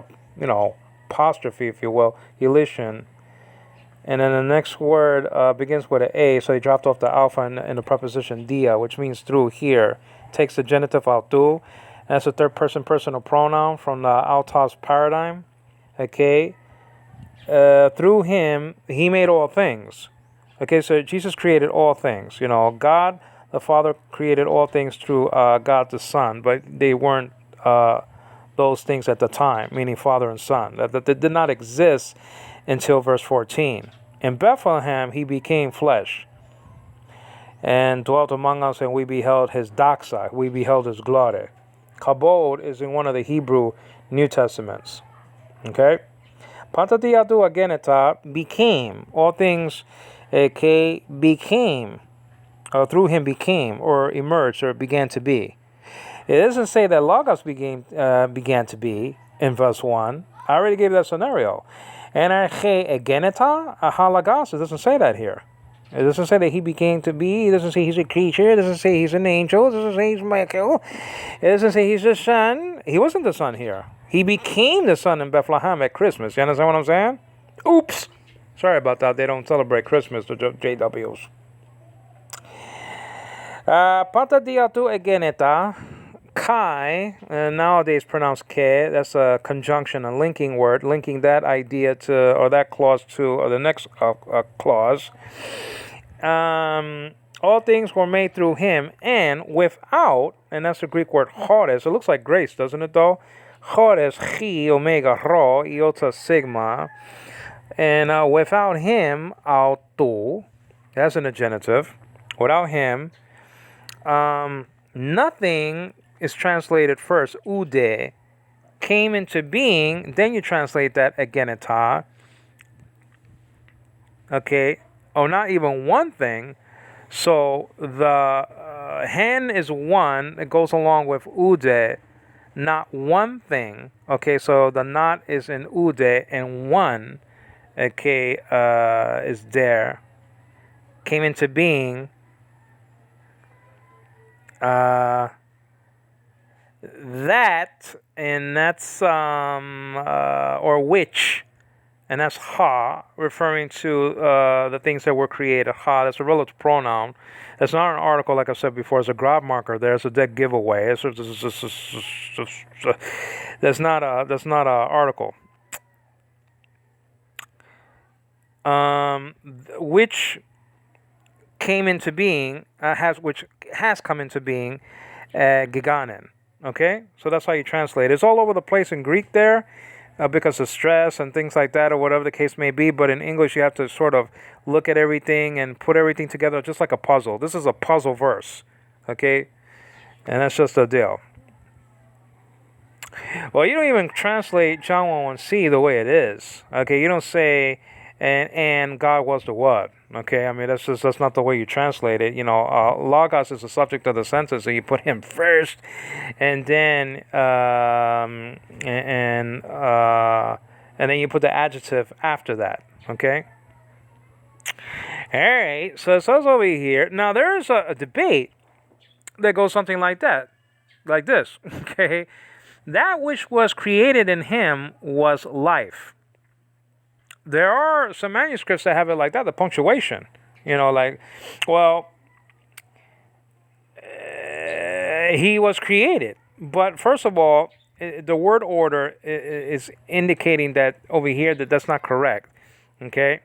Speaker 1: apostrophe, if you will, elision. And then the next word begins with an A, so they dropped off the alpha in the preposition dia, which means through here. Takes the genitive autu. That's a third person personal pronoun from the Altos paradigm. Okay. Through him, he made all things. Okay, so Jesus created all things. God the Father created all things through God the Son, but they weren't those things at the time, meaning Father and Son. That did not exist until verse 14. In Bethlehem, he became flesh and dwelt among us, and we beheld his doxa, we beheld his glory. Kabod is in one of the Hebrew New Testaments. Okay? Pantadiatu ageneta became, all things, okay, became, through him became, or emerged, or began to be. It doesn't say that Logos began to be in verse 1. I already gave that scenario. Anarche ageneta ahalagos. It doesn't say that here. It doesn't say that he became to be. It doesn't say he's a creature. It doesn't say he's an angel. It doesn't say he's Michael. It doesn't say he's the son. He wasn't the son here. He became the son in Bethlehem at Christmas. You understand what I'm saying? Oops. Sorry about that. They don't celebrate Christmas, the JWs. Pata diatu egeneta. Kai, nowadays pronounced ke, that's a conjunction, a linking word, linking that idea to, or that clause to, or the next clause. All things were made through him, and without, and that's the Greek word chores. It looks like grace, doesn't it, though? Chores, chi, omega, rho, iota, sigma. And without him, autu, that's in the genitive. Without him, nothing is translated first. Ude came into being, then you translate that agenita. Okay, or not even one thing. So the hen is one. It goes along with ude, not one thing. Okay, so the not is in ude and one. Okay, is there. Came into being. That, and that's or which, and that's ha, referring to the things that were created. Ha, that's a relative pronoun. That's not an article, like I said before. It's a grab marker. There's a dead giveaway. That's not a article. Which came into being, which has come into being, giganen. Okay, so that's how you translate. It's all over the place in Greek there, because of stress and things like that, or whatever the case may be. But in English, you have to sort of look at everything and put everything together, just like a puzzle. This is a puzzle verse, okay, and that's just the deal. Well, you don't even translate John 1:1c the way it is. Okay, you don't say and God was the what. Okay, I mean that's not the way you translate it. Logos is the subject of the sentence, so you put him first, and then and then you put the adjective after that. Okay. All right. So it says over here. Now there is a debate that goes something like that, like this. Okay. That which was created in him was life. There are some manuscripts that have it like that, the punctuation. Well, he was created. But first of all, the word order is indicating that over here that's not correct. Okay?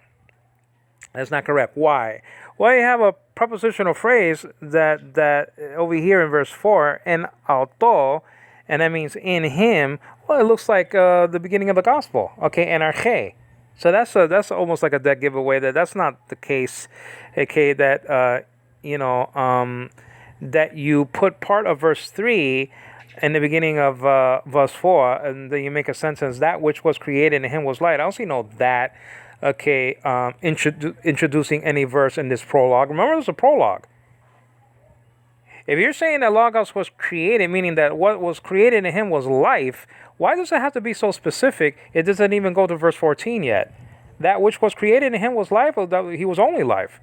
Speaker 1: That's not correct. Why? Well, you have a prepositional phrase that over here in verse 4, en auto, and that means in him. Well, it looks like the beginning of the gospel. Okay, en arche. So that's almost like a dead giveaway that's not the case. Okay, that that you put part of verse 3 in the beginning of verse 4, and then you make a sentence, that which was created in him was light. I don't see no that. Okay, introducing any verse in this prologue. Remember, there's a prologue. If you're saying that Logos was created, meaning that what was created in him was life, why does it have to be so specific? It doesn't even go to verse 14 yet. That which was created in him was life, or that he was only life?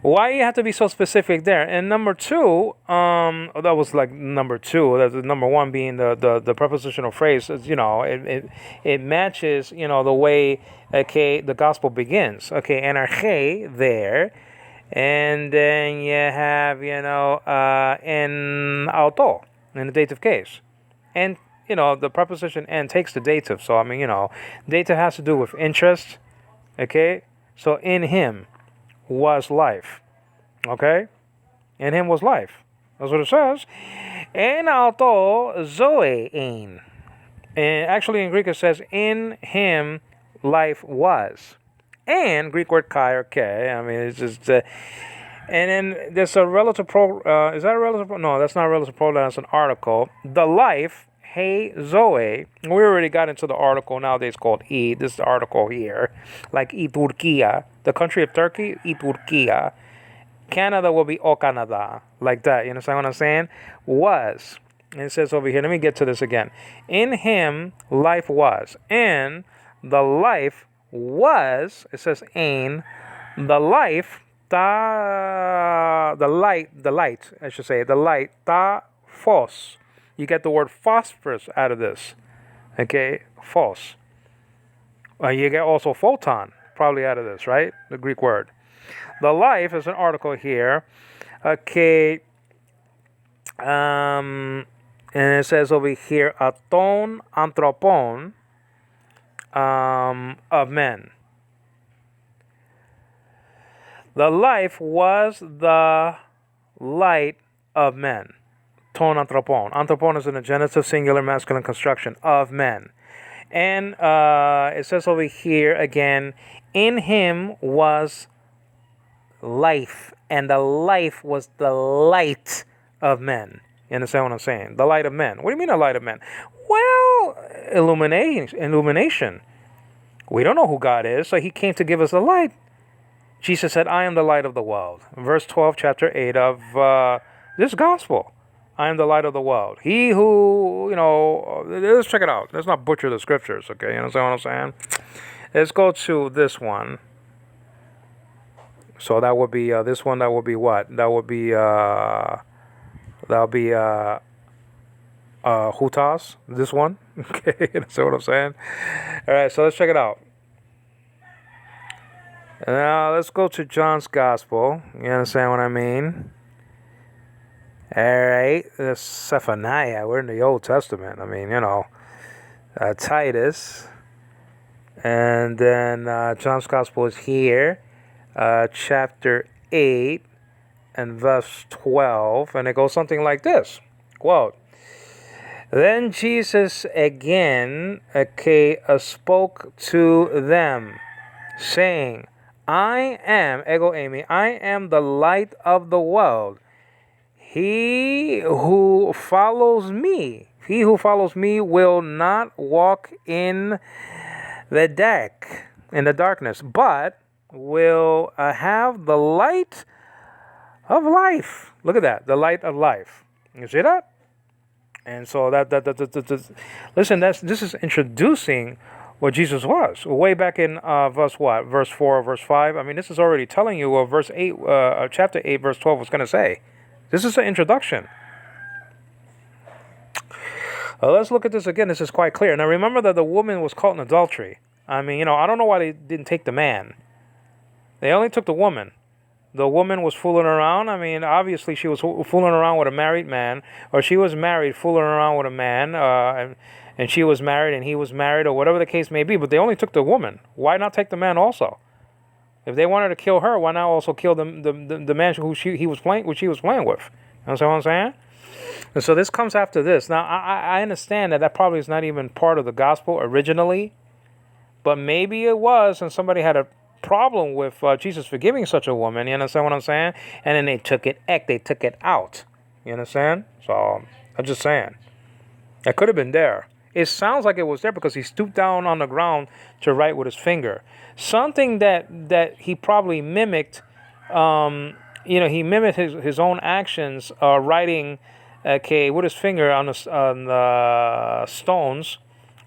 Speaker 1: Why you have to be so specific there? And number two, that was like number two. That's number one being the prepositional phrase. It matches the way the gospel begins. Okay, anarche there, and then you have in auto in the dative case, and the preposition and takes the dative. So I mean dative has to do with interest. Okay, so in him was life. Okay? In him was life. That's what it says. En auto zoe ein. And actually in Greek it says in him life was. And Greek word kai or ke. I mean it's just and then there's a relative is that a relative no, that's not a relative pronoun, that's an article. The life, hey zoe. We already got into the article nowadays called E. This is the article here. Like I Turquia. The country of Turkey, I Turquia. Canada will be O Canada. Like that. You understand what I'm saying? Was. And it says over here, let me get to this again. In him life was. And the life was, it says ein, the life, the light, I should say, the light, ta phos. You get the word phosphorus out of this. Okay, phos. You get also photon. probably out of this, right? The Greek word. The life is an article here. Okay. And it says over here, aton anthropon, of men. The life was the light of men. Ton anthropon. Anthropon is in a genitive singular masculine construction, of men. And it says over here again, in him was life, and the life was the light of men. You understand what I'm saying? The light of men. What do you mean the light of men? Well, illumination. We don't know who God is, so he came to give us the light. Jesus said, I am the light of the world. Verse 12, chapter 8 of this gospel. I am the light of the world. He who, let's check it out. Let's not butcher the scriptures, okay? You understand what I'm saying? Let's go to this one. So that would be, this one, that would be what? That would be, Hutas, this one. Okay, you understand what I'm saying? All right, so let's check it out. Now, let's go to John's Gospel. You understand what I mean? All right, this Zephaniah. We're in the Old Testament. I mean, Titus. And then John's Gospel is here, chapter 8 and verse 12. And it goes something like this. Quote, then Jesus again spoke to them, saying, I am, ego eimi, I am the light of the world. He who follows me will not walk in the darkness, but will have the light of life. Look at that, the light of life. You see that? And so listen, this is introducing what Jesus was way back in verse 4 or verse 5. I mean, this is already telling you what verse 8, chapter 8, verse 12 was going to say. This is an introduction. Let's look at this again. This is quite clear. Now, remember that the woman was caught in adultery. I mean, I don't know why they didn't take the man. They only took the woman. The woman was fooling around. I mean, obviously she was fooling around with a married man, or she was married fooling around with a man, and she was married and he was married, or whatever the case may be. But they only took the woman. Why not take the man also? If they wanted to kill her, why not also kill the man who she was playing with? You understand what I'm saying? And so this comes after this. Now I understand that probably is not even part of the gospel originally, but maybe it was, and somebody had a problem with Jesus forgiving such a woman. You understand what I'm saying? And then they took it out. You understand? So I'm just saying that could have been there. It sounds like it was there because he stooped down on the ground to write with his finger. Something that he probably mimicked. He mimicked his own actions, writing, with his finger on the stones,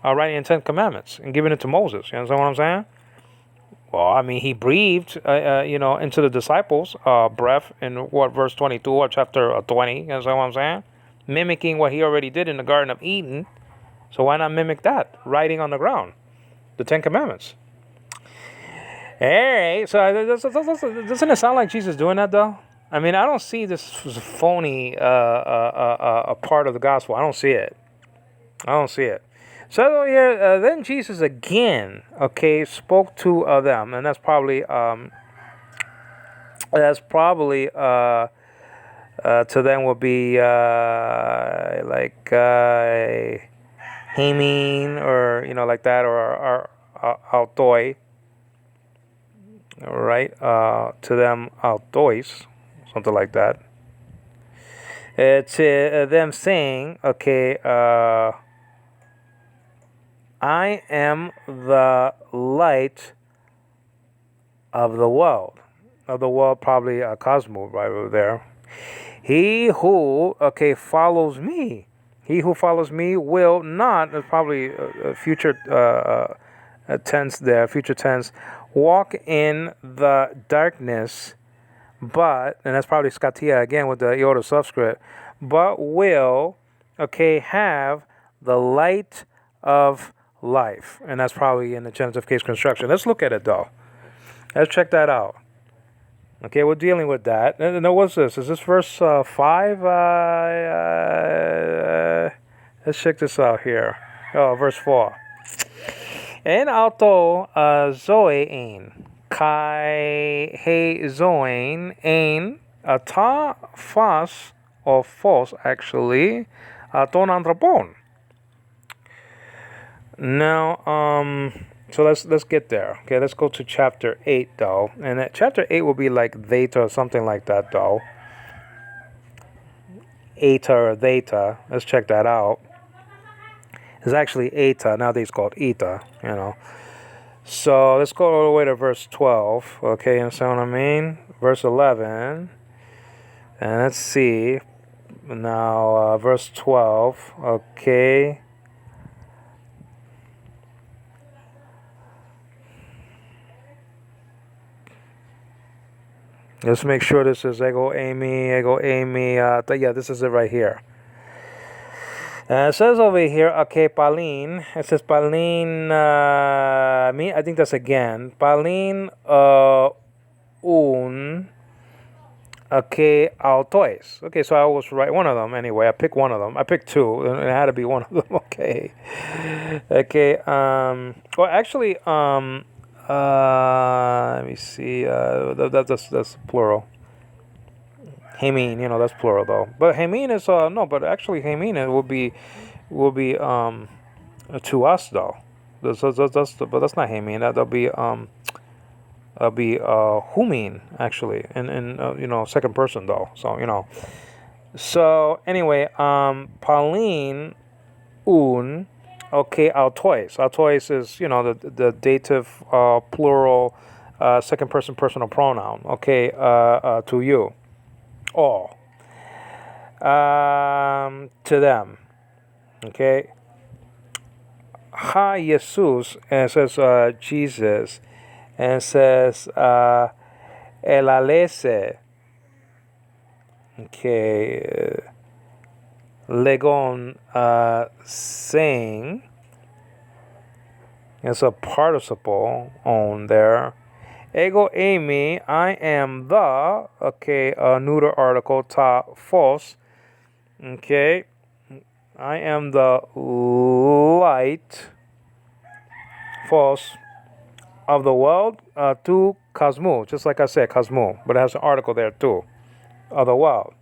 Speaker 1: writing the 10 Commandments and giving it to Moses. You understand what I'm saying? Well, I mean, he breathed, into the disciples' breath in verse 22 or chapter 20. You understand what I'm saying? Mimicking what he already did in the Garden of Eden. So why not mimic that? Writing on the ground, the 10 Commandments. All right. So doesn't it sound like Jesus doing that though? I mean, I don't see this phony a part of the gospel. I don't see it. So here, then Jesus again, spoke to them, and that's probably to them would be like Hamin, or like that, or Altoi, right? To them Altois, something like that. To them saying, I am the light of the world. Of the world, probably a Cosmo right over there. He who, follows me. He who follows me will not, that's probably a future tense there, future tense, walk in the darkness, but, and that's probably Scatia again with the iota subscript, but will, have the light of life. And that's probably in the genitive case construction. Let's look at it though. Let's check that out. Okay, we're dealing with that. Now, what's this? Is this verse 5? Let's check this out here. Oh, verse 4. En auto zoe ein. Kai he zoin ein. Ta fas, or false actually. Ton anthropon. Now, so let's get there. Okay, let's go to chapter 8 though. And chapter 8 will be like theta or something like that though. Eta or theta. Let's check that out. It's actually eta, nowadays called eta, you know. So let's go all the way to verse 12. Okay, you understand what I mean? Verse 11. And let's see. Now, verse 12. Okay. Let's make sure this is ego Amy. Yeah, this is it right here. It says over here, okay, Pauline. It says Pauline, I think that's again. Pauline un, okay, autois. Okay, so I was right. One of them, anyway. I picked one of them. I picked two. And it had to be one of them. Okay. Okay, well, actually, let me see, that's plural. Hemin, that's plural though. But Hemin is no, but actually Hemin will be to us though. But that's not Hemin. That'll be Humin actually, in second person though. So So anyway, Pauline un. Okay, autois. Autois is the dative plural second person personal pronoun. Okay, to you. All. To them. Okay. Ha Jesus, and it says Jesus, and it says el alese. Okay. Legon saying. It's a participle on there. Ego eimi, I am the, okay, neuter article, ta, false, okay, I am the light, false, of the world, to cosmo, just like I said, cosmo, but it has an article there too, of the world.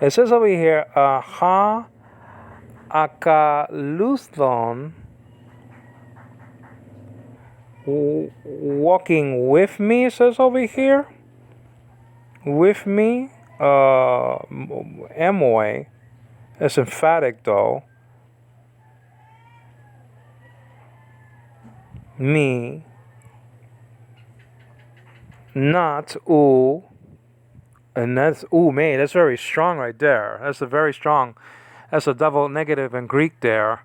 Speaker 1: It says over here, ha akaluthon, walking with me, it says over here. With me, emoi. It's emphatic though. Me. Not u. And that's me. That's very strong right there. That's a very strong. That's a double negative in Greek there.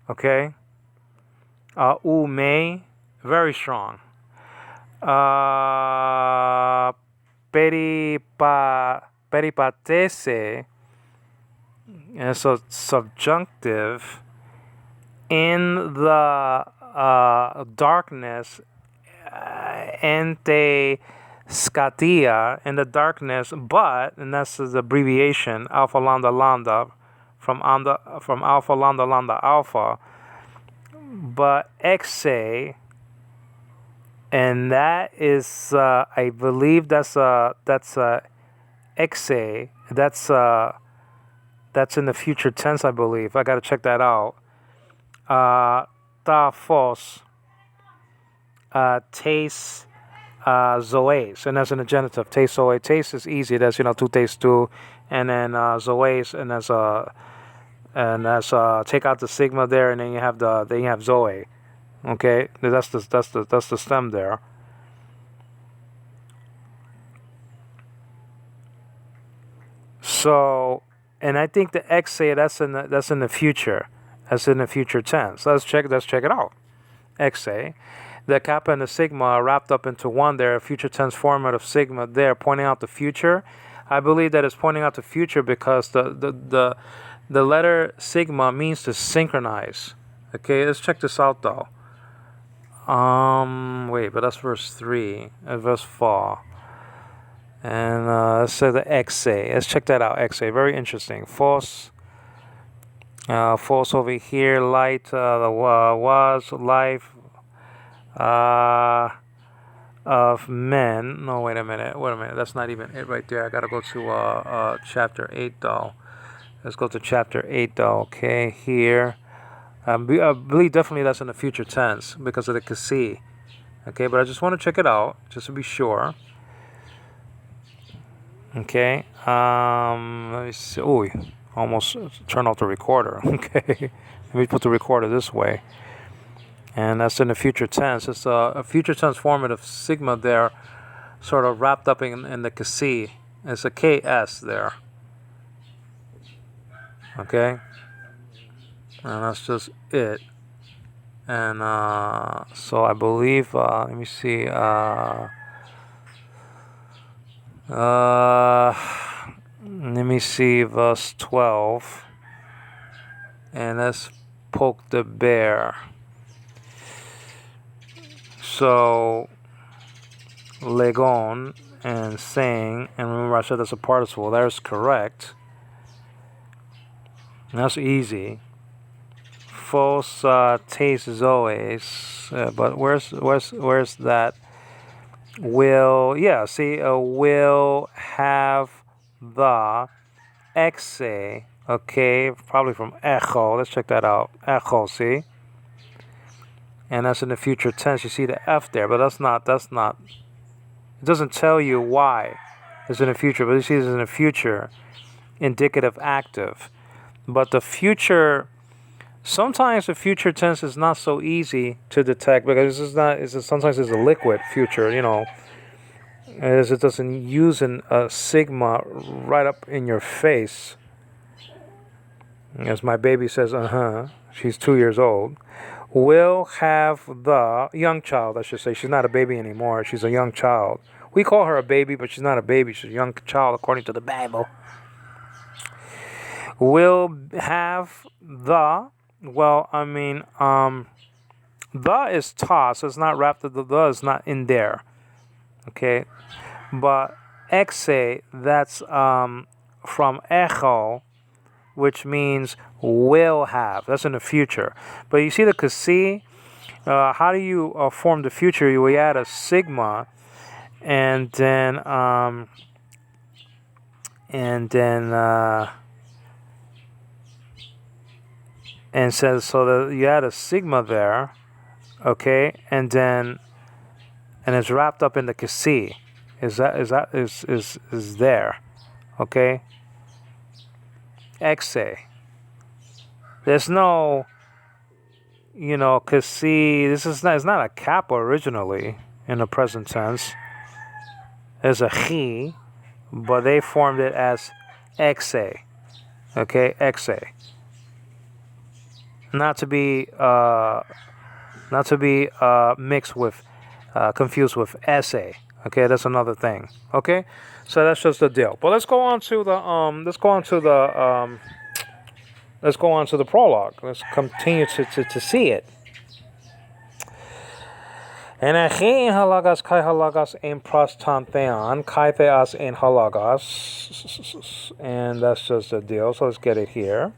Speaker 1: Okay. Me. Very strong. Peripatese. And so subjunctive. In the darkness. Ente. Scatia, in the darkness, but, and that's the abbreviation, alpha lambda lambda, from alpha lambda lambda alpha, but exe, and that is, I believe that's exe, that's in the future tense, I believe. I gotta check that out. Ta fos, taste. Zoes, and that's in the genitive. Taste, zoe. Taste is easy. That's two taste two, and then zoes, and that's take out the sigma there, and then you have zoe. Okay, that's the stem there. So, and I think the exe that's in the future. That's in the future tense. Let's check it out. Exe. The kappa and the sigma are wrapped up into one there, future tense format of sigma there, pointing out the future. I believe that it's pointing out the future because the letter sigma means to synchronize. Okay, let's check this out though. Wait, but that's verse 3, verse 4. And let's say the exe. Let's check that out, exe. Very interesting. False over here, light, was, life, of men. No, wait a minute. That's not even it right there. I gotta go to chapter 8 though. Let's go to chapter 8 though. Okay, here. I believe definitely that's in the future tense because of the kasi. Okay, but I just want to check it out just to be sure. Okay. Let me see. Oh, almost turned off the recorder. Okay. Let me put the recorder this way. And that's in the future tense. It's a future tense formative sigma there, sort of wrapped up in the kasi. It's a ks there. Okay. And that's just it. And so I believe, let me see. Let me see verse 12. And let's poke the bear. So, legon and saying, and remember I said that's a participle. That's correct. And that's easy. False taste is always, but where's that? Will, yeah, see, will have the exe, okay, probably from echo. Let's check that out. Echo, see? And that's in the future tense. You see the F there, but that's not, it doesn't tell you why it's in the future, but you see it's in the future indicative active. But the future, sometimes the future tense is not so easy to detect because sometimes it's a liquid future, as it doesn't use a sigma right up in your face. As my baby says, she's 2 years old. Will have the young child, I should say. She's not a baby anymore. She's a young child. We call her a baby, but she's not a baby. She's a young child according to the Bible. Will have the, well, I mean, the is ta, so it's not wrapped up. The is not in there. Okay? But exe, that's from echo, which means will have. That's in the future. But you see the kasi, how do you form the future? You add a sigma, and then and says so that you add a sigma there, okay, and it's wrapped up in the kasi. Is there, okay? Exe. There's no, kasi. It's not a kappa originally in the present tense. There's a chi, but they formed it as exe. Okay, exe. Not to be mixed with, confused with essay. Okay, that's another thing. Okay, so that's just the deal. But let's go on to the prologue. Let's continue to see it. And achi in halagas kai halagas in prostantheon kai theas in halagas, and that's just the deal. So let's get it here.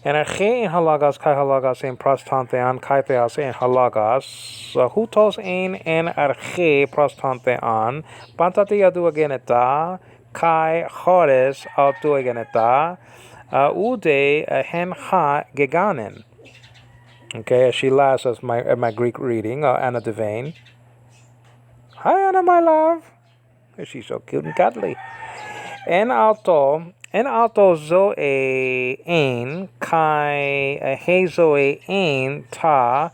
Speaker 1: And achi in halagas kai halagas in prostantheon kai theas in halagas hutos in archi prostantheon pantati adu ageneta kai chores autu ageneta ude hen ha geganen. Okay, she laughs at my Greek reading, Anna Devane. Hi, Anna, my love. She's so cute and cuddly. En alto zoe ein kai he zoe ein ta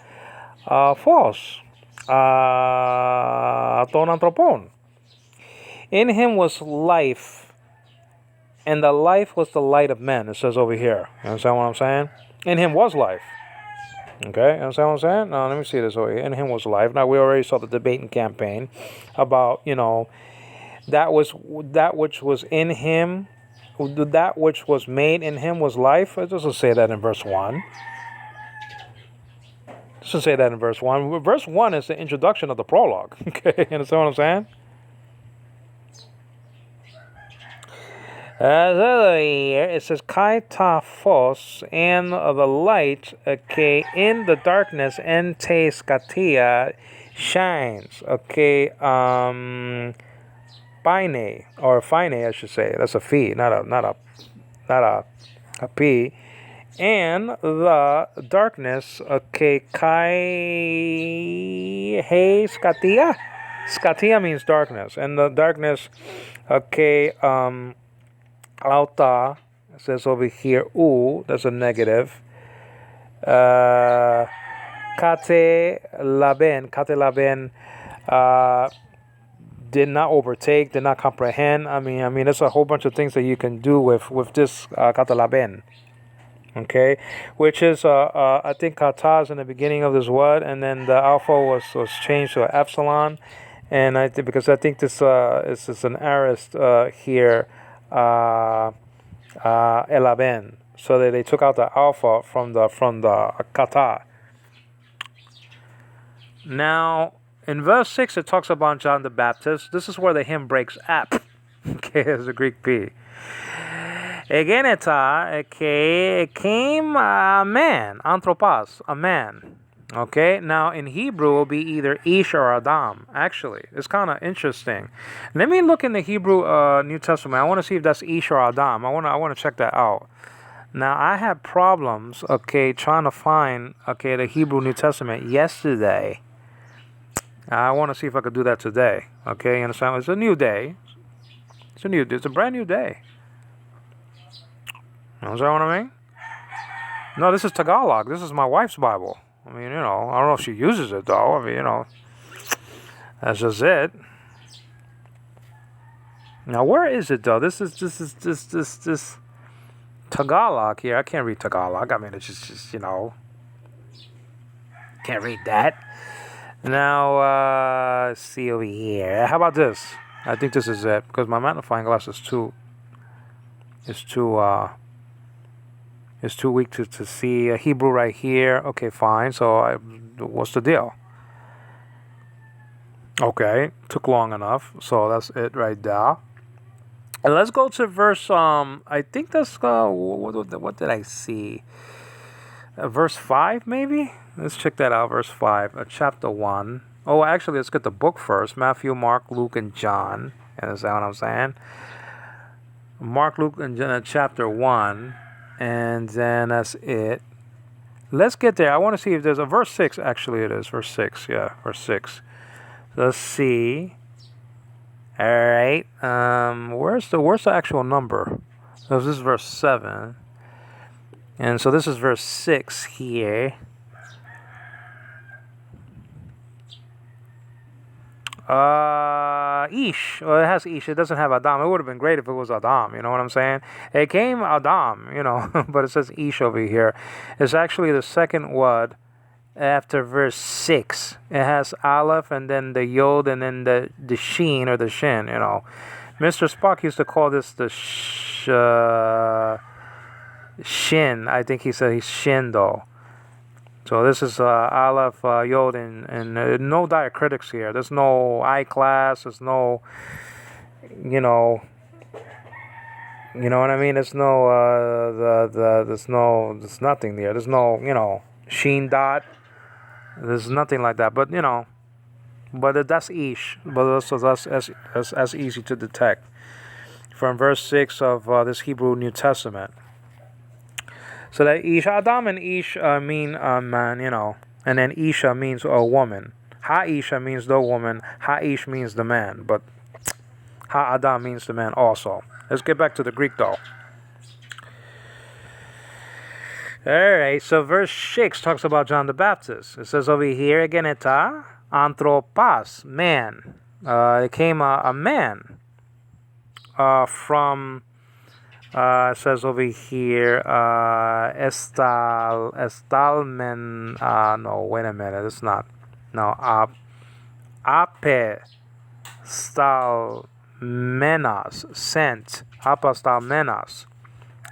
Speaker 1: phos ton anthropon. In him was life, and the life was the light of men. It says over here. You understand what I'm saying? In him was life. Okay, you understand what I'm saying? Now, let me see this over here. In him was life. Now, we already saw the debating campaign about, that was that which was in him, that which was made in him was life. It doesn't say that in verse 1. It doesn't say that in verse 1. Verse 1 is the introduction of the prologue. Okay, you understand what I'm saying? It says kai ta phos, and the light, okay, in the darkness, ente scatia, shines, okay, fine, or fine, I should say. That's a phi, not a p. And the darkness, okay, kai hey scatia. Scatia means darkness, and the darkness, okay, alta, it says over here, u, that's a negative. Kate laben, did not overtake, did not comprehend. I mean, there's a whole bunch of things that you can do with this kate laben. Okay, which is I think kata is in the beginning of this word, and then the alpha was changed to epsilon, and because I think this is an aorist here, elaben, so that they took out the alpha from the kata. Now in verse 6 it talks about John the Baptist. This is where the hymn breaks up. Okay, as a Greek P. Egeneta, okay, came a man, anthropos, a man. Okay, now in Hebrew it will be either Ish or Adam. Actually, it's kind of interesting. Let me look in the Hebrew New Testament. I want to see if that's Ish or Adam. I want to check that out. Now I had problems, okay, trying to find, okay, the Hebrew New Testament yesterday. I want to see if I could do that today. Okay, you understand? It's a new day. It's a brand new day. You understand what I mean? No, this is Tagalog. This is my wife's Bible. I mean, I don't know if she uses it though. I mean, that's just it. Now, where is it though? This Tagalog here. I can't read Tagalog. I mean, it's just can't read that. Now, let's see over here. How about this? I think this is it because my magnifying glass is too weak to see Hebrew right here. Okay, fine. So what's the deal? Okay, took long enough. So that's it right there. And let's go to verse. I think that's what did I see? Verse 5 maybe. Let's check that out. Verse 5, chapter 1. Oh, actually, let's get the book first. Matthew, Mark, Luke, and John. Understand what I'm saying? Mark, Luke, and John, chapter 1. And then that's it. Let's get there. I want to see if there's a verse 6. Actually, it is verse 6. Yeah, verse 6. Let's see. All right. Where's the actual number? So this is verse 7. And so this is verse 6 here. Ish. Well, it has Ish. It doesn't have Adam. It would have been great if it was Adam. You know what I'm saying? It came Adam, but it says Ish over here. It's actually the second word after verse 6. It has Aleph and then the Yod and then the Sheen or the Shin, Mr. Spock used to call this the Shin. I think he said he's Shin though. So this is Aleph, Yod, and no diacritics here. There's no I class. There's no, what I mean. There's no there's nothing there. There's no sheen dot. There's nothing like that. But but that's Ish. But also that's easy to detect from verse 6 of this Hebrew New Testament. So that Ish, Adam and Ish mean man, and then Isha means a woman. Ha-Isha means the woman. Ha-Ish means the man. But Ha-Adam means the man also. Let's get back to the Greek though. Alright, so verse 6 talks about John the Baptist. It says over here, Egeneta, anthropos, man. It came a man from It says over here, estalmen. No, wait a minute. It's not. No, ape stalmenos, sent. Apostalmenos.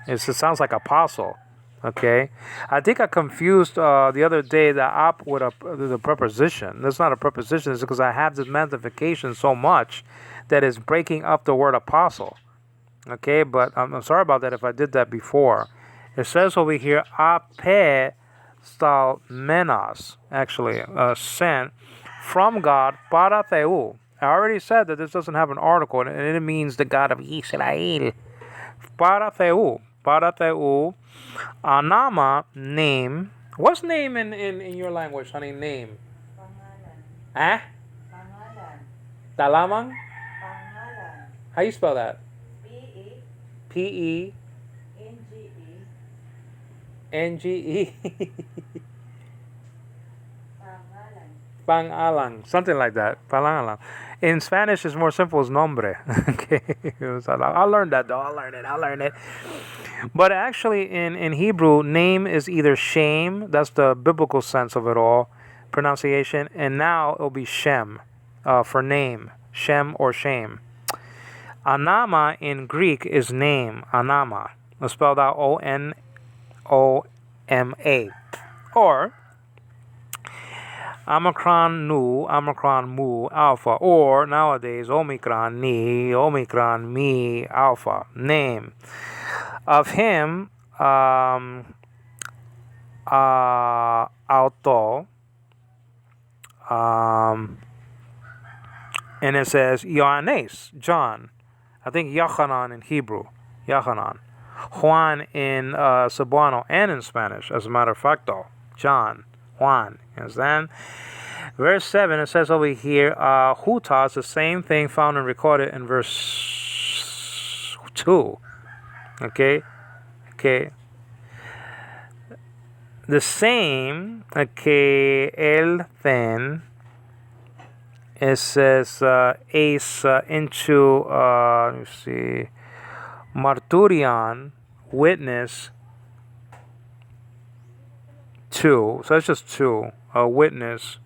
Speaker 1: It sounds like apostle. Okay, I think I confused the other day the op with the preposition. That's not a preposition. It's because I have this magnification so much that is breaking up the word apostle. Okay, but I'm sorry about that if I did that before. It says over here, ape stalmenos, actually, sent from God, para Theu. I already said that this doesn't have an article, and it means the God of Israel. Para Theu. Anama, name. What's name in your language, honey? Name.
Speaker 2: Pangalan.
Speaker 1: Ah?
Speaker 2: Pangalan.
Speaker 1: Talamang?
Speaker 2: Pangalan.
Speaker 1: How you spell that?
Speaker 2: P-E.
Speaker 1: P-E.
Speaker 2: N-G-E.
Speaker 1: N-G-E.
Speaker 2: Pangalan.
Speaker 1: Pangalang. Something like that. Pangalang. In Spanish, it's more simple as nombre. Okay. I'll learn that, though. I'll learn it. But actually, in Hebrew, name is either shame. That's the biblical sense of it all. Pronunciation. And now it'll be Shem for name. Shem or shame. Anama in Greek is name. Anama. It's spelled out O-N-O-M-A. Or Omicron nu, Omicron mu, alpha. Or nowadays, Omicron ni, Omicron mi, alpha. Name. Of him, auto. And it says Ioannes, John. I think Yochanan in Hebrew. Yochanan. Juan in Cebuano and in Spanish, as a matter of fact, though. John. Juan. You understand? Verse 7, it says over here, hutas, the same thing found and recorded in verse 2. Okay? The same, okay, el then, it says ace into, let me see, marturion, witness, 2. So it's just 2, a witness.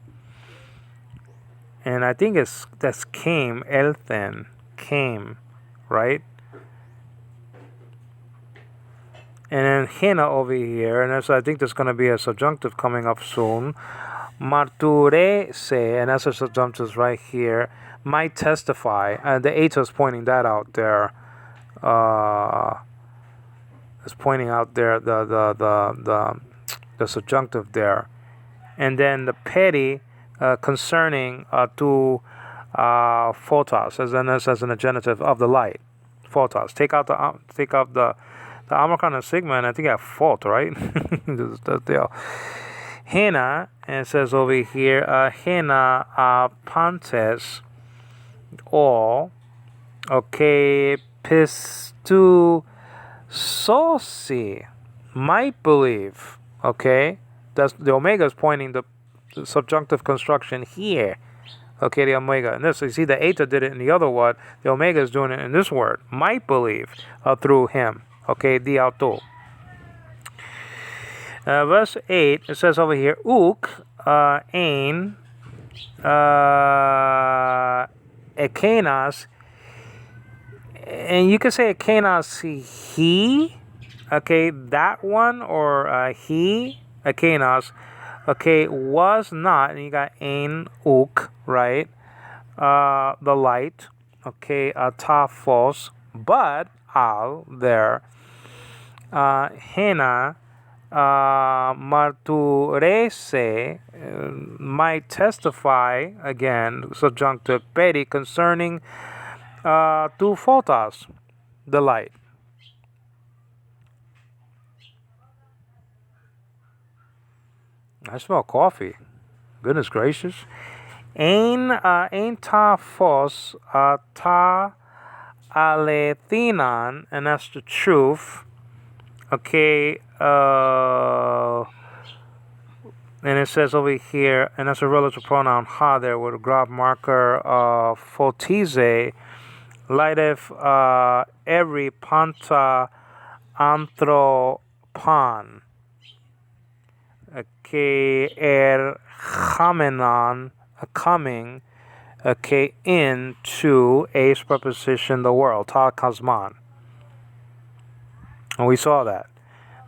Speaker 1: And I think that's came, el then, came, right? And then hina over here, and I think there's going to be a subjunctive coming up soon. Marture se, and that's a subjunctive right here, might testify. And the Eta is pointing that out there. It's pointing out there the subjunctive there. And then the petty concerning to photos, as an agenitive of the light. Photos. Take out the omicron and sigma, and I think I have fault, right? That's deal. Hena, and it says over here, hena pantes, or, okay, pistu sosi, might believe, okay? That's the omega is pointing the subjunctive construction here. Okay, the omega. And this, you see, the eta did it in the other word. The omega is doing it in this word. Might believe through him. Okay, di auto. Verse 8, it says over here, uk, ein, ekenas, and you can say ekenas he, okay, that one, or he, ekenas, okay, was not, and you got ein, uk, right, the light, okay, taphos, but al, there, hena, marturese, might testify, again, subjunctive, peri, concerning to photos, the light. I smell coffee. Goodness gracious. Ein ta phos ta alethinan, and that's the truth. Okay, and it says over here, and that's a relative pronoun ha there with a graph marker photize, lighteth every panta anthropon. Okay, erchamenon, a coming. Okay, into ace preposition the world, ta kosmon. And we saw that.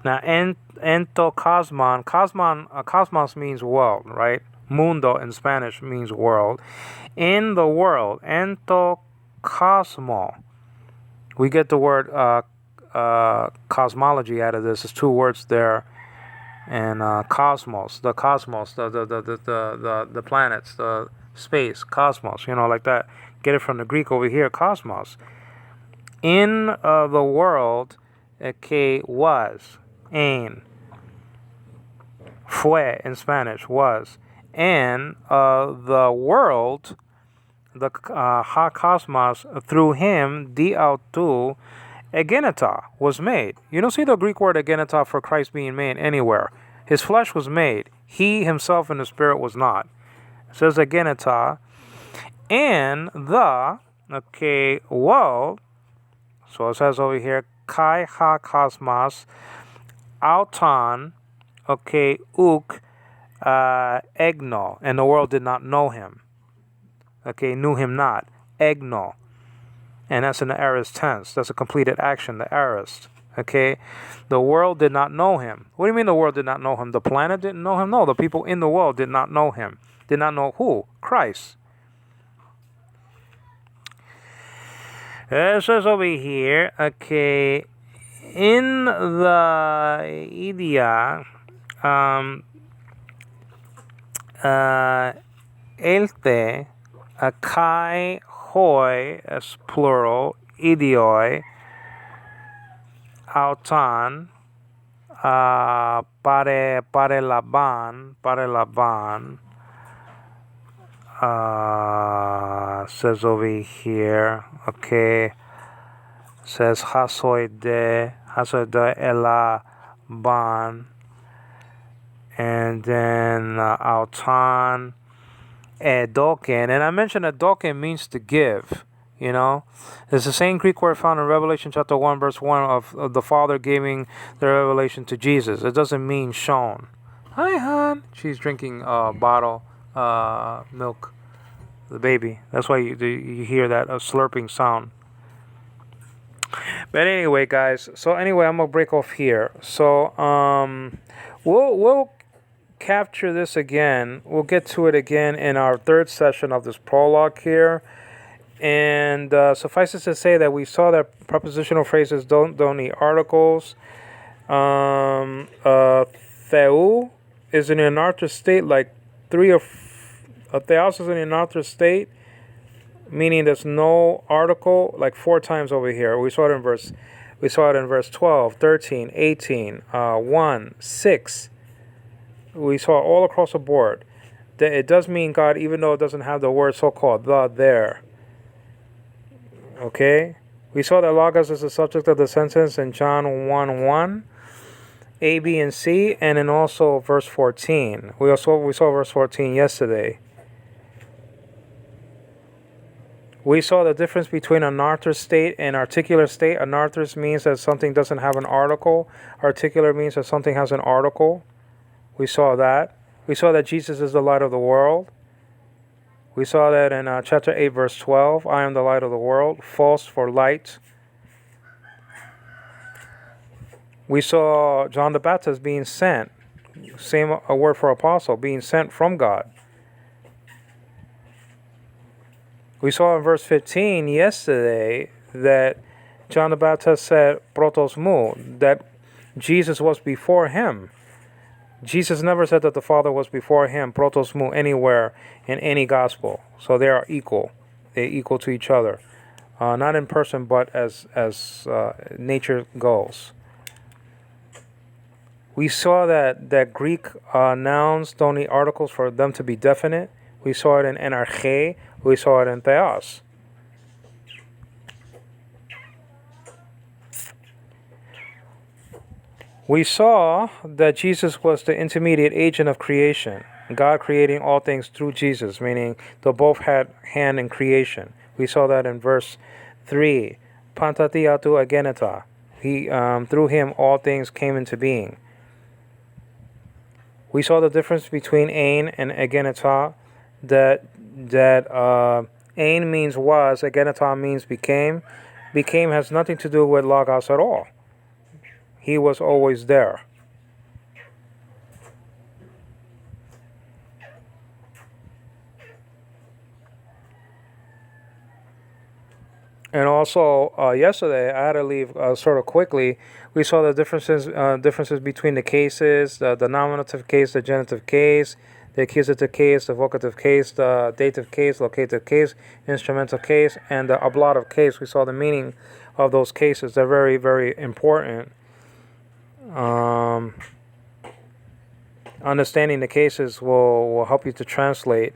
Speaker 1: Now, entokosmon, cosmos means world, right? Mundo in Spanish means world. In the world, entokosmo. We get the word cosmology out of this. There's two words there. And cosmos, the planets, the space, cosmos, like that. Get it from the Greek over here, cosmos. In the world, okay, was, ain. Fue in Spanish, was. And the world, the ha cosmos, through him, di autou, egeneta, was made. You don't see the Greek word egeneta for Christ being made anywhere. His flesh was made. He himself in the spirit was not. It says egeneta. And the, okay, world, so it says over here, kai ha cosmos, auton, okay, uk, egno, and the world did not know him. Okay, knew him not. Egno. And that's in the aorist tense. That's a completed action, the aorist. Okay? The world did not know him. What do you mean the world did not know him? The planet didn't know him? No, the people in the world did not know him. Did not know who? Christ. It says over here, okay, in the idea, elte, kai, hoi, as plural, idioi, autan, pare laban, says over here, okay, says hasoide elaban, and then autan, edoken, and I mentioned edoken means to give. It's the same Greek word found in Revelation chapter 1, verse 1 of the Father giving the revelation to Jesus. It doesn't mean shown. Hi, hon. She's drinking bottle milk, the baby. That's why you hear that slurping sound. But anyway, guys. So anyway, I'm gonna break off here. So we'll capture this again. We'll get to it again in our third session of this prologue here. And suffice it to say that we saw that prepositional phrases don't need articles. Theu is in an anarthrous state, like theos is in an anarthrous state, meaning there's no article, like 4 times over here. We saw it in verse 12, 13, 18, 1, 6. We saw all across the board that it does mean God, even though it doesn't have the word so-called the there. Okay, we saw that logos is the subject of the sentence in John 1:1, A, B, and C, and then also verse 14. We saw verse 14 yesterday. We saw the difference between anarthrous state and articular state. Anarthrous means that something doesn't have an article. Articular means that something has an article. We saw that. We saw that Jesus is the light of the world. We saw that in chapter 8, verse 12. I am the light of the world. False for light. We saw John the Baptist being sent. Same a word for apostle, being sent from God. We saw in verse 15 yesterday that John the Baptist said, protos mu, that Jesus was before him. Jesus never said that the Father was before him, protos mu, anywhere in any gospel. So they are equal. They're equal to each other. Not in person, but as nature goes. We saw that Greek nouns don't need articles for them to be definite. We saw it in enarche. We saw it in theos. We saw that Jesus was the intermediate agent of creation, God creating all things through Jesus, meaning they both had hand in creation. We saw that in verse 3, pantatiatu ageneta. Through him all things came into being. We saw the difference between Ain and Egenetah. That Ain means was, Egenetah means became. Became has nothing to do with Logos at all. He was always there. And also, yesterday I had to leave sort of quickly. We saw the differences between the cases, the nominative case, the genitive case, the accusative case, the vocative case, the dative case, locative case, instrumental case, and the ablative case. We saw the meaning of those cases. They're very, very important. Understanding the cases will help you to translate,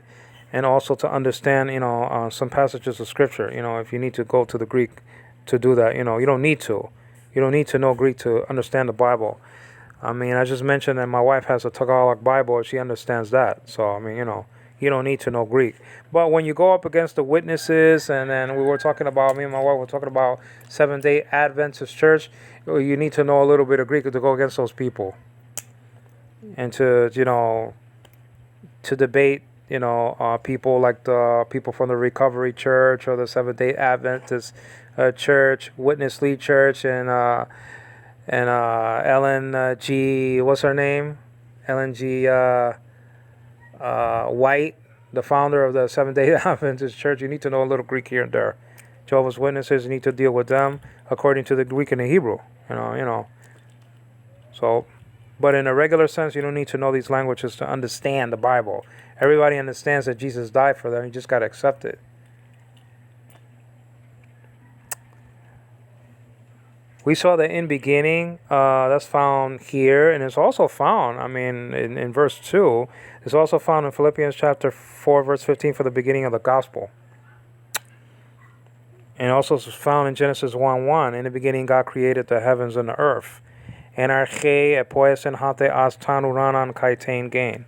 Speaker 1: and also to understand, some passages of scripture. If you need to go to the Greek to do that, you don't need to. You don't need to know Greek to understand the Bible. I mean, I just mentioned that my wife has a Tagalog Bible, and she understands that. So, I mean, you don't need to know Greek. But when you go up against the witnesses, and then me and my wife were talking about Seventh-day Adventist Church, you need to know a little bit of Greek to go against those people. And to debate, people like the people from the Recovery Church or the Seventh-day Adventist Church, Witness Lee Church, and Ellen G. What's her name? Ellen G. White, the founder of the Seventh-day Adventist Church. You need to know a little Greek here and there. Jehovah's Witnesses, you need to deal with them according to the Greek and the Hebrew. So. But in a regular sense, you don't need to know these languages to understand the Bible. Everybody understands that Jesus died for them. You just got to accept it. We saw the in beginning. That's found here. And it's also found, in verse 2. It's also found in Philippians chapter 4, verse 15 for the beginning of the gospel. And also it's found in Genesis 1:1. In the beginning, God created the heavens and the earth. Anarche epoesen hate as tanuranan kaitain gain.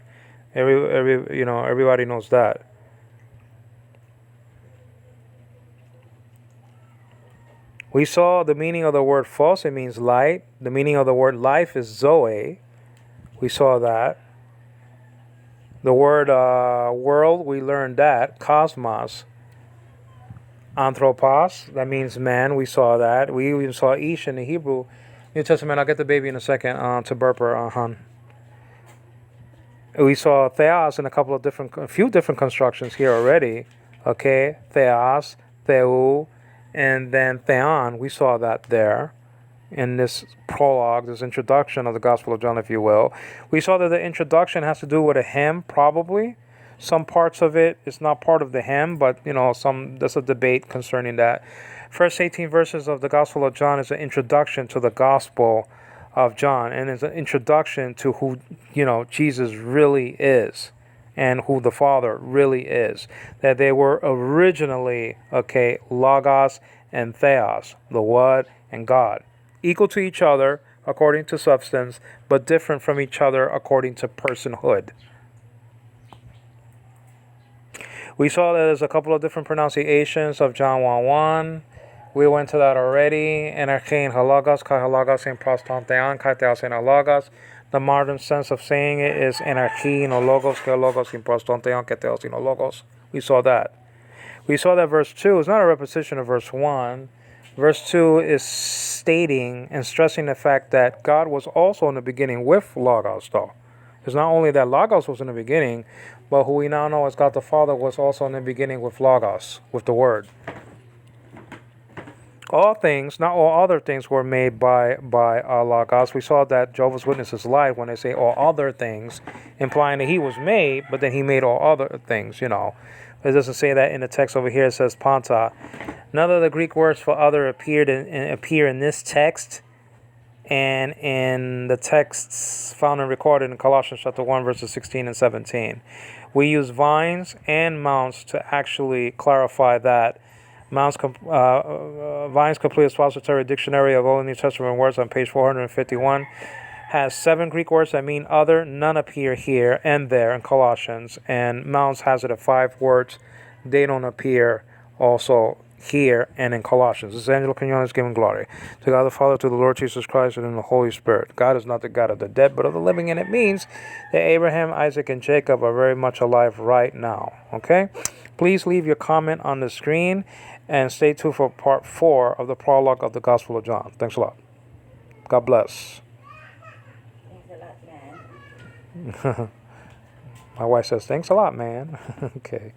Speaker 1: Everybody knows that. We saw the meaning of the word phos. It means light. The meaning of the word life is zoe. We saw that. The word world, we learned that. Cosmos. Anthropos, that means man. We saw that. We even saw ish in the Hebrew New Testament. I'll get the baby in a second to burp her, hon. We saw theos in a few different constructions here already. Okay, theos, theou, and then theon. We saw that there in this prologue, this introduction of the Gospel of John, if you will. We saw that the introduction has to do with a hymn, probably. Some parts of it is not part of the hymn, but there's a debate concerning that. First 18 verses of the Gospel of John is an introduction to the Gospel of John, and it's an introduction to who Jesus really is and who the Father really is. That they were originally, Logos and Theos, the Word and God, equal to each other according to substance, but different from each other according to personhood. We saw that there's a couple of different pronunciations of John 1:1. We went to that already. Enerche and halagos, kai halagos and prostantean, kai theos and halagos. The modern sense of saying it is enerche and logos, kai logos and prostantean, kai theos and logos. We saw that. We saw that verse 2 is not a repetition of verse 1. Verse 2 is stating and stressing the fact that God was also in the beginning with Logos, though. It's not only that Logos was in the beginning, but who we now know as God the Father was also in the beginning with Logos, with the Word. All things, not all other things, were made by Logos. We saw that Jehovah's Witnesses lied when they say all other things, implying that he was made, but then he made all other things, It doesn't say that in the text over here. It says panta. None of the Greek words for other appear in this text and in the texts found and recorded in Colossians chapter 1, verses 16 and 17. We use Vines and Mounts to actually clarify that. Vines' Complete Expository Dictionary of Old and New Testament Words on page 451 has 7 Greek words that mean other. None appear here and there in Colossians. And Mounts has it at 5 words. They don't appear also here and in Colossians. This is Angelo Quinones giving glory to God the Father, to the Lord Jesus Christ, and in the Holy Spirit. God is not the God of the dead, but of the living, and it means that Abraham, Isaac, and Jacob are very much alive right now. Okay? Please leave your comment on the screen and stay tuned for part 4 of the prologue of the Gospel of John. Thanks a lot. God bless.
Speaker 2: Thanks a lot, man.
Speaker 1: My wife says, thanks a lot, man. Okay.